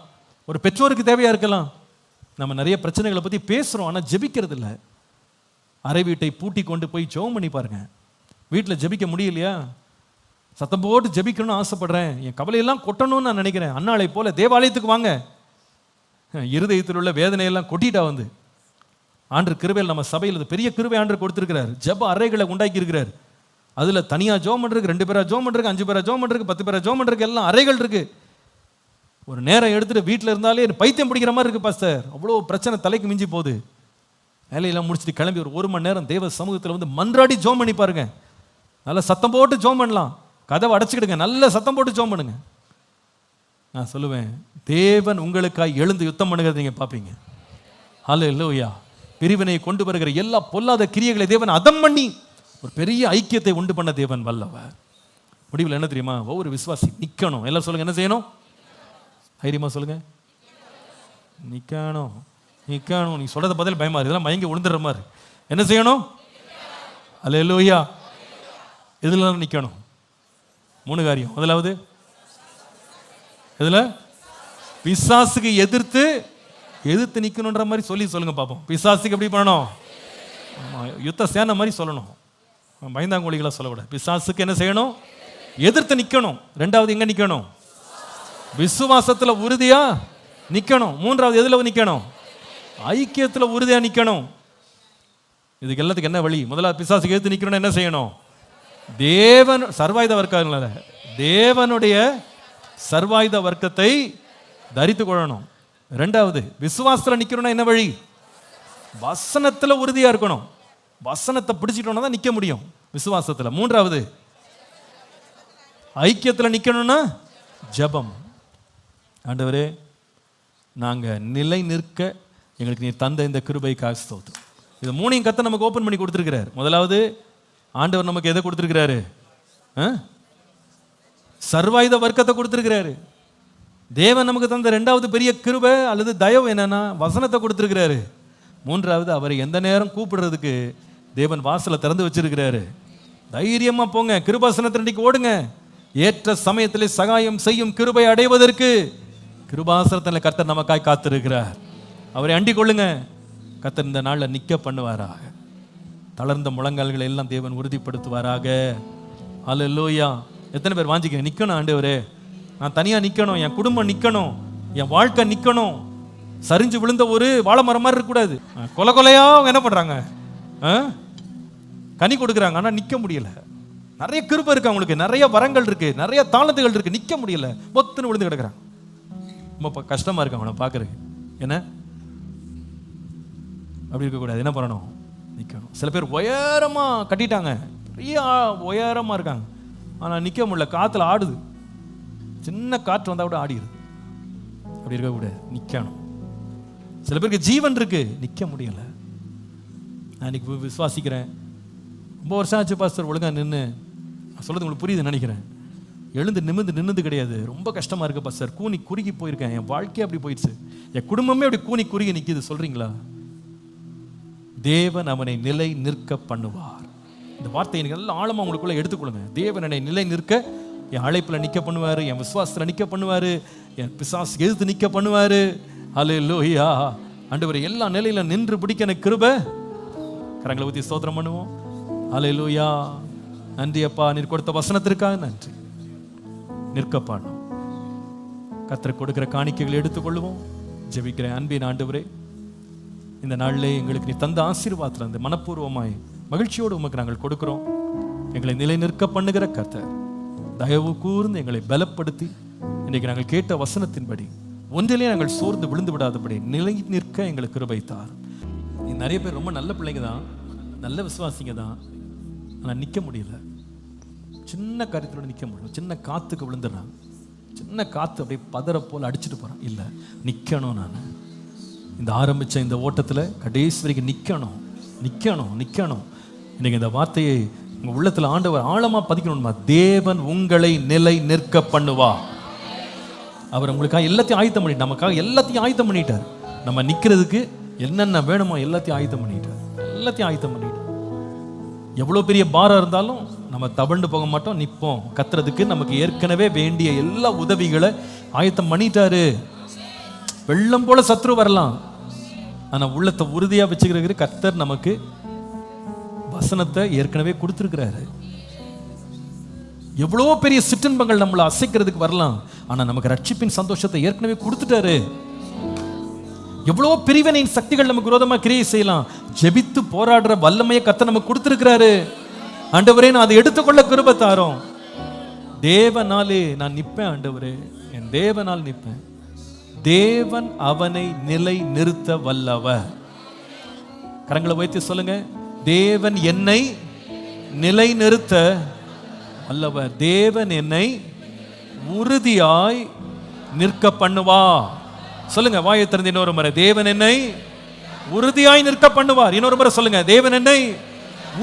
ஒரு பெற்றோருக்கு தேவையாக இருக்கலாம். நம்ம நிறைய பிரச்சனைகளை பற்றி பேசுகிறோம், ஆனால் ஜெபிக்கிறது இல்லை. அறை வீட்டை பூட்டி கொண்டு போய் ஜெபம் பண்ணி பாருங்க. வீட்டில் ஜெபிக்க முடியலையா? சத்தம் போட்டு ஜெபிக்கணும்னு ஆசைப்படுறேன், என் கவலையெல்லாம் கொட்டணும்னு நான் நினைக்கிறேன். அன்னாளை போல தேவாலயத்துக்கு வாங்க. இருதயத்தில் உள்ள வேதனையெல்லாம் கொட்டிட்டா வந்து ஆண்டவர் கிருபையில் நம்ம சபையில் இது பெரிய கிருபை ஆண்டவர் கொடுத்துருக்கிறார். ஜெப அறைகளை உண்டாக்கி இருக்கிறார். அதில் தனியாக ஜெபம் பண்ணுறதுக்கு 2 பேரா ஜெபம் பண்ணுறதுக்கு 5 பேரா ஜெபம் பண்ணுறதுக்கு 10 பேரா ஜெபம் பண்ணுறதுக்கு எல்லாம் அறைகள் இருக்கு. ஒரு நேரம் எடுத்துகிட்டு வீட்டில் இருந்தாலே பைத்தியம் பிடிக்கிற மாதிரி இருக்குது பாஸ்டர். அவ்வளோ பிரச்சனை தலைக்கு மிஞ்சி போகுது. வேலையெல்லாம் முடிச்சுட்டு கிளம்பி ஒரு மணி நேரம் தேவ சமூகத்தில் வந்து மன்றாடி ஜெபம் பண்ணி பாருங்க. நல்லா சத்தம் போட்டு ஜெபம் பண்ணலாம். கதவை அடைச்சிக்கிடுங்க, நல்ல சத்தம் போட்டு ஜெபம் பண்ணுங்க. நான் சொல்லுவேன், தேவன் உங்களுக்காக எழுந்து யுத்தம் பண்ணுகிறத நீங்கள் பார்ப்பீங்க. ஹல்லேலூயா. பிரிவினை கொண்டு வருகிற எல்லா பொல்லாத கிரியைகளை தேவன் அதம் பண்ணி ஒரு பெரிய ஐக்கியத்தை உண்டு பண்ண தேவன் வல்லவர். முடிவில் என்ன தெரியுமா? ஒவ்வொரு விசுவாசி நிற்கணும். எல்லாரும் சொல்லுங்க, என்ன செய்யணும்? தைரியமா சொல்லுங்க, நிற்கணும். நிற்கணும். நீ சொல்றத பதில் பயமா இருக்கு, இதெல்லாம் மயங்கி விழுந்துடுற மாதிரி. என்ன செய்யணும்? ஹல்லேலூயா. எதுல நிற்கணும்? 3 காரியம். முதலாவது எதுல? பிசாசுக்கு எதிர்த்து நிற்கணுன்ற மாதிரி சொல்லி சொல்லுங்க பார்ப்போம். பிசாசுக்கு எப்படி பண்ணணும்? யுத்த சேனை மாதிரி சொல்லணும், பயந்தாங்கோழிகளா சொல்லக்கூடாது. பிசாசுக்கு என்ன செய்யணும்? எதிர்த்து நிற்கணும். 2வது எங்க நிற்கணும்? விசுவாசத்தில் உறுதியா நிற்கணும். 3வது எதுல நிற்கணும்? ஐக்கியத்தில் உறுதியா நிற்கணும். இதுக்கு எல்லாத்துக்கு என்ன வழி? முதலாவது பிசாசுக்கு எதிர்த்து நிற்கணும்னு என்ன செய்யணும்? தேவன் சர்வாயுத வர்க்கம், தேவனுடைய சர்வாயுத வர்க்கத்தை தரித்து கொள்ளணும். 2வது விசுவாசத்தில் நிற்கணும்னா என்ன வழி? வசனத்தில் உறுதியா இருக்கணும். வசனத்தை பிடிச்சிட்டோம்னா தான் நிற்க முடியும் விசுவாசத்தில். 3வது ஐக்கியத்தில் நிற்கணும்னா ஜெபம். ஆண்டவரே, நாங்கள் நிலை நிற்க எங்களுக்கு நீ தந்த இந்த கிருபைக்காக ஸ்தோத்திரம். இது 3ஐயும் கர்த்தர் நமக்கு ஓப்பன் பண்ணி கொடுத்துருக்கிறார். முதலாவது ஆண்டவர் நமக்கு எதை கொடுத்துருக்கிறாரு? சர்வாயுத வர்க்கத்தை கொடுத்துருக்கிறாரு. தேவன் நமக்கு தந்த 2வது பெரிய கிருபை அல்லது தயவு என்னன்னா வசனத்தை கொடுத்துருக்கிறாரு. மூன்றாவது, அவரை எந்த நேரம் கூப்பிடுறதுக்கு தேவன் வாசலை திறந்து வச்சிருக்கிறாரு. தைரியமா போங்க, கிருபாசனத்தில் இன்னைக்கு ஓடுங்க. ஏற்ற சமயத்திலே சகாயம் செய்யும் கிருபை அடைவதற்கு கிருபாசனத்தில் கர்த்தர் நமக்காய் காத்திருக்கிறார். அவரை அண்டிக் கொள்ளுங்க. கர்த்தர் இந்த நாளில் நிற்க பண்ணுவாராக. தளர்ந்த முழங்கால்களை எல்லாம் தேவன் உறுதிப்படுத்துவாராக. அல்லேலூயா. எத்தனை பேர் வாஞ்சிக்க நிற்கணும்? ஆண்டவரே, நான் தனியாக நிற்கணும், என் குடும்பம் நிற்கணும், என் வாழ்க்கை நிற்கணும். சரிஞ்சு விழுந்த ஒரு வாழை மரம் மாதிரி இருக்கக்கூடாது. கொலை கொலையா என்ன பண்ணுறாங்க, கனி கொடுக்குறாங்க, ஆனால் நிற்க முடியல. நிறைய கிருபை இருக்கு அவங்களுக்கு, நிறைய வரங்கள் இருக்கு, நிறைய தாளந்துகள் இருக்கு, நிற்க முடியல, மொத்தன்னு விழுந்து கிடக்குறாங்க. ரொம்ப கஷ்டமா இருக்கு அவனை பார்க்கறதுக்கு. என்ன அப்படி இருக்கக்கூடாது. என்ன பண்ணணும்? நிற்கணும். சில பேர் உயரமா கட்டிட்டாங்க, பெரிய உயரமா இருக்காங்க, ஆனால் நிற்க முடியல, காற்றுல ஆடுது. சின்ன காற்று வந்தால் கூட ஆடிடுது. அப்படி இருக்கக்கூடாது, நிற்கணும். சில பேருக்கு ஜீவன் இருக்கு, நிற்க முடியல. நான் இன்னைக்கு விசுவாசிக்கிறேன், ரொம்ப வருஷம் ஆச்சு பாஸ்டர் ஒழுங்கா நின்று. நான் சொல்றது உங்களுக்கு புரியுது நினைக்கிறேன். எழுந்து நிமிந்து கிடையாது, ரொம்ப கஷ்டமா இருக்கு பாஸ்டர், கூனி குறுகி போயிருக்கேன், என் வாழ்க்கையே அப்படி போயிடுச்சு, என் குடும்பமே அப்படி கூனி குறுகி நிற்கிது சொல்றீங்களா? தேவன் அவனை நிலை நிற்க பண்ணுவார். இந்த வார்த்தையை எனக்கு எல்லாம் ஆழமா உங்களுக்குள்ள எடுத்துக்கொள்ளுங்க. தேவன் என்னை நிலை நிற்க, என் அழைப்புல நிற்க பண்ணுவாரு, என் விசுவாசத்துல நிற்க பண்ணுவாரு, என் பிசாசு எதிர்த்து நிற்க பண்ணுவாரு. அல்லேலூயா. ஆண்டவரே, எல்லா நிலையில நின்று பிடிக்க எனக்கு கிருபை. கரங்களை ஊத்தி ஸ்தோத்திரம் பண்ணுவோம். அல்லேலூயா. நன்றி அப்பா, நீர் கொடுத்த வசனத்திற்காக நன்றி. நிற்க பண்ணும். கர்த்தர் கொடுக்கிற காணிக்கைகளை எடுத்துக்கொள்வோம். ஜெபிக்கிறேன். அன்பின் ஆண்டவரே, இந்த நாளிலே எங்களுக்கு நீ தந்த ஆசீர்வாதத்தில் அந்த மனப்பூர்வமாய் மகிழ்ச்சியோடு உமக்கு நாங்கள் கொடுக்கிறோம். எங்களை நிலை நிற்க பண்ணுகிற கர்த்தர் தயவு கூர்ந்து எங்களை பலப்படுத்தி இன்னைக்கு நாங்கள் கேட்ட வசனத்தின்படி ஒன்றிலே நாங்கள் சோர்ந்து விழுந்து விடாதபடி நிலை நிற்க எங்களுக்கு கிருபை தார். நிறைய பேர் ரொம்ப நல்ல பிள்ளைங்க தான், நல்ல விசுவாசிங்க தான், ஆனால் நிற்க முடியல. சின்ன காரியத்தோடு நிற்க முடியல. சின்ன காத்துக்கு விழுந்துடுறாங்க. சின்ன காற்று அப்படியே பதற போல் அடிச்சுட்டு போகிறான். இல்லை, நிற்கணும். நான் இந்த ஆரம்பித்த இந்த ஓட்டத்தில் கடைசி வரைக்கும் நிற்கணும், நிற்கணும், நிற்கணும். இன்னைக்கு இந்த வார்த்தையை உங்கள் உள்ளத்தில் ஆண்டவர் ஆழமாக பதிக்கணுமா? தேவன் உங்களை நிலை நிற்க பண்ணுவா. அவர் உங்களுக்காக எல்லாத்தையும் ஆயத்தம் பண்ணிட்டார், நமக்காக எல்லாத்தையும் ஆயத்தம் பண்ணிட்டார். நம்ம நிற்கிறதுக்கு என்னென்ன வேணுமோ எல்லாத்தையும் ஆயத்தம் பண்ணிட்டார், எல்லாத்தையும் ஆயத்தம் பண்ணிட்டார். எவ்வளோ பெரிய பாரம் இருந்தாலும் நம்ம தவண்டு போக மாட்டோம், நிற்போம். கத்துறதுக்கு நமக்கு ஏற்கனவே வேண்டிய எல்லா உதவிகளை ஆயத்தம் பண்ணிட்டாரு. வெள்ளம் போல சத்ரு வரலாம், ஆனா உள்ளத்தை உறுதியா வச்சுக்கிற கர்த்தர் நமக்கு வசனத்தை ஏற்கனவே கொடுத்திருக்கிறாரு. எவ்வளோ பெரிய சிற்றின்பங்கள் நம்மளை அசைக்கிறதுக்கு வரலாம், ஆனா நமக்கு ரட்சிப்பின் சந்தோஷத்தை ஏற்கனவே கொடுத்துட்டாரு. எவ்வளோ பிரிவினையின் சக்திகள் நமக்கு விரோதமா கிரியை செய்யலாம், ஜெபித்து போராடுற வல்லமையை கர்த்தர் நமக்கு கொடுத்திருக்கிறாரு. ஆண்டவரே, நான் அதை எடுத்துக்கொள்ள கிருபை தாரோம். தேவனாலே நான் நிற்பேன். ஆண்டவரே, என் தேவனால் நிற்பேன். தேவன் அவனை நிலை நிறுத்த வல்லவர். கரங்களை வைத்து சொல்லுங்க, தேவன் என்னை நிலை நிறுத்த வல்லவர். தேவன் என்னை உறுதியாய் நிற்க பண்ணுவா. சொல்லுங்க, வாயை திறந்து இன்னொரு முறை, தேவன் என்னை உறுதியாய் நிற்க பண்ணுவார். இன்னொரு முறை சொல்லுங்க, தேவன் என்னை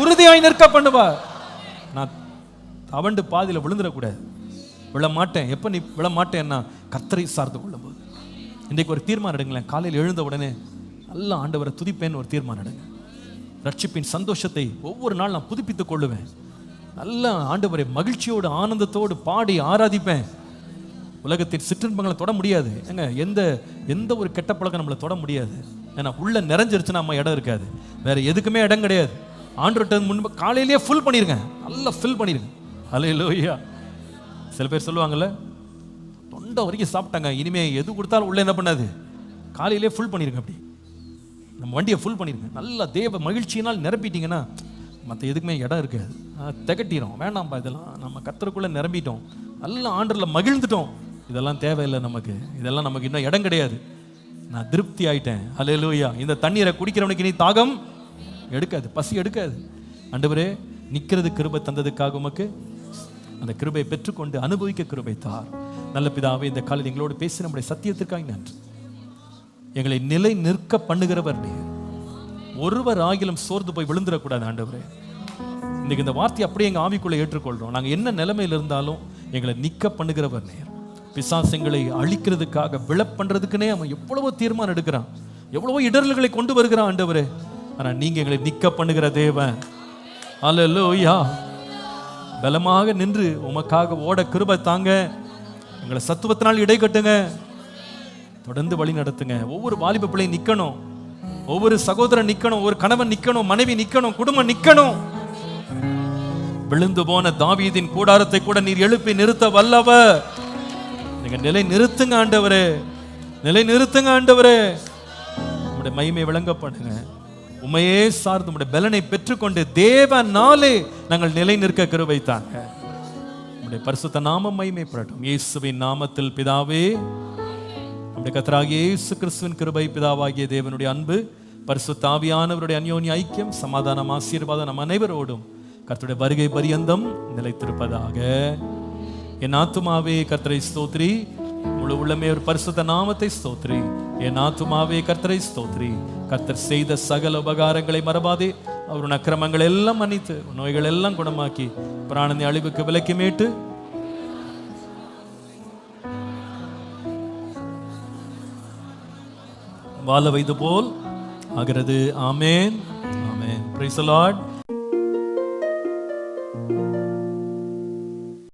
உறுதியாய் நிற்க பண்ணுவார். நான் தவண்டு பாதியில் விழுந்துடக்கூடாது, விழ மாட்டேன். எப்போ நீ விழ மாட்டேன்னா கர்த்தரை சார்ந்து கொள்ளும் போது. இன்றைக்கு ஒரு தீர்மானம் எடுங்களேன். காலையில் எழுந்த உடனே நல்லா ஆண்டவரை துதிப்பேன்னு ஒரு தீர்மானம் எடுங்க. ரட்சிப்பின் சந்தோஷத்தை ஒவ்வொரு நாள் நான் புதுப்பித்துக் கொள்ளுவேன். நல்ல ஆண்டவரை மகிழ்ச்சியோடு ஆனந்தத்தோடு பாடி ஆராதிப்பேன். உலகத்தின் சிற்றின்பங்களை தொட முடியாது. எந்த ஒரு கெட்ட பழக்கம் நம்மளை தொட முடியாது. ஏன்னா உள்ள நிறைஞ்சிருச்சுன்னா நம்ம இடம் இருக்காது, வேற எதுக்குமே இடம் கிடையாது. ஆண்டவர்கிட்ட முன்பு காலையிலேயே ஃபுல் பண்ணிருங்க, நல்லா ஃபில் பண்ணிருங்க. அல்லேலூயா. சில பேர் சொல்லுவாங்கல்ல, தொண்டை வரைக்கும் சாப்பிட்டாங்க, இனிமே எது கொடுத்தாலும் உள்ள என்ன பண்ணாது, காலையிலேயே ஃபுல் பண்ணிருங்க. அப்படி நம்ம வண்டியை ஃபுல் பண்ணிருங்க. நல்லா தேவ மகிழ்ச்சியினால் நிரப்பிட்டீங்கன்னா மற்ற எதுக்குமே இடம் இருக்காது, திகட்டிடும். வேண்டாம்ப்பா, இதெல்லாம் நம்ம கர்த்தருக்குள்ள நிரம்பிட்டோம், நல்லா ஆண்டவரில் மகிழ்ந்துட்டோம், இதெல்லாம் தேவையில்லை நமக்கு, இதெல்லாம் நமக்கு இன்னும் இடம் கிடையாது, நான் திருப்தி ஆயிட்டேன். அல்லேலூயா. இந்த தண்ணீரை குடிக்கிறவனுக்கு இனி தாகம் எடுக்காது, பசி எடுக்காது. ஆண்டவரே, நிற்கிறது கிருபை தந்ததுக்காக உமக்கு அந்த கிருபையை பெற்றுக்கொண்டு அனுபவிக்க கிருபை தார். நல்ல பிதாவே, இந்த காலையில் எங்களோடு பேசி நம்முடைய சத்தியத்திற்காக நன்றி. எங்களை நிலை நிற்க பண்ணுகிறவர் நீர். ஒருவர் ஆகிலும் சோர்ந்து போய் விழுந்துடக்கூடாது ஆண்டவரே. இன்னைக்கு இந்த வார்த்தையை அப்படியே எங்கள் ஆவிக்குள்ளே ஏற்றுக்கொள்கிறோம். நாங்கள் என்ன நிலைமையில் இருந்தாலும் எங்களை நிற்க பண்ணுகிறவர் நீர். பிசாசு எங்களை அழிக்கிறதுக்காக விழ பண்ணுறதுக்குன்னே அவன் எவ்வளவோ தீர்மானம் எடுக்கிறான். எவ்வளவோ இடர்களை கொண்டு வருகிற ஆண்டவரே, ஆனா நீங்க எங்களை நிக்க பண்ணுகிற தேவன். அல்லேலூயா. பலமாக நின்று உமக்காக ஓட கிருபை தாங்க. எங்களை சத்துவத்தினால் இடை கட்டுங்க, தொடர்ந்து வழி நடத்துங்க. ஒவ்வொரு வாலிப பிள்ளை நிக்கணும், ஒவ்வொரு சகோதரன் நிக்கணும், ஒவ்வொரு கணவன் நிக்கணும், மனைவி நிக்கணும், குடும்பம் நிக்கணும். விழுந்து போன தாவீதின் கூடாரத்தை கூட நீர் எழுப்பி நிறுத்த வல்லவர். நீங்க நிலை நிறுத்துங்க ஆண்டவரே, நிலை நிறுத்துங்க ஆண்டவரே. உம்முடைய மகிமை விளங்க பண்ணுங்க. உம்மையே சார்ந்து உம்முடைய பலனை பெற்றுக்கொண்டு தேவனாலே நாங்கள் நிலை நிற்க கிருபை தாங்க. உம்முடைய பரிசுத்த நாமம் மகிமைப்படட்டும். இயேசுவின் நாமத்தில் பிதாவே. நம்முடைய கர்த்தராகிய இயேசு கிறிஸ்துவின் கிருபை, பிதாவாகிய தேவனுடைய அன்பு, பரிசுத்த ஆவியானவருடைய அந்யோன்ய ஐக்கியம், சமாதானம், ஆசீர்வாதம் நம் அனைவரோடும் கர்த்தருடைய வருகை பரியந்தம் நிலைத்திருப்பதாக. என் ஆத்துமாவே கர்த்தரை ஸ்தோத்ரி, முழு உள்ளமே ஒரு பரிசுத்த நாமத்தை ஸ்தோத்ரி. என் ஆத்துமாவே கர்த்தரை ஸ்தோத்ரி. கர்த்தர் செய்த சகல உபகாரங்களை மறவாதே. அவருடைய அக்கிரமங்கள் எல்லாம் மன்னித்து, நோய்கள் எல்லாம் குணமாக்கி, பிராணனை அழிவுக்கு விலக்கி மீட்டு வாழ வைத்து போல் ஆகிறது. ஆமேன், ஆமேன். Praise the Lord.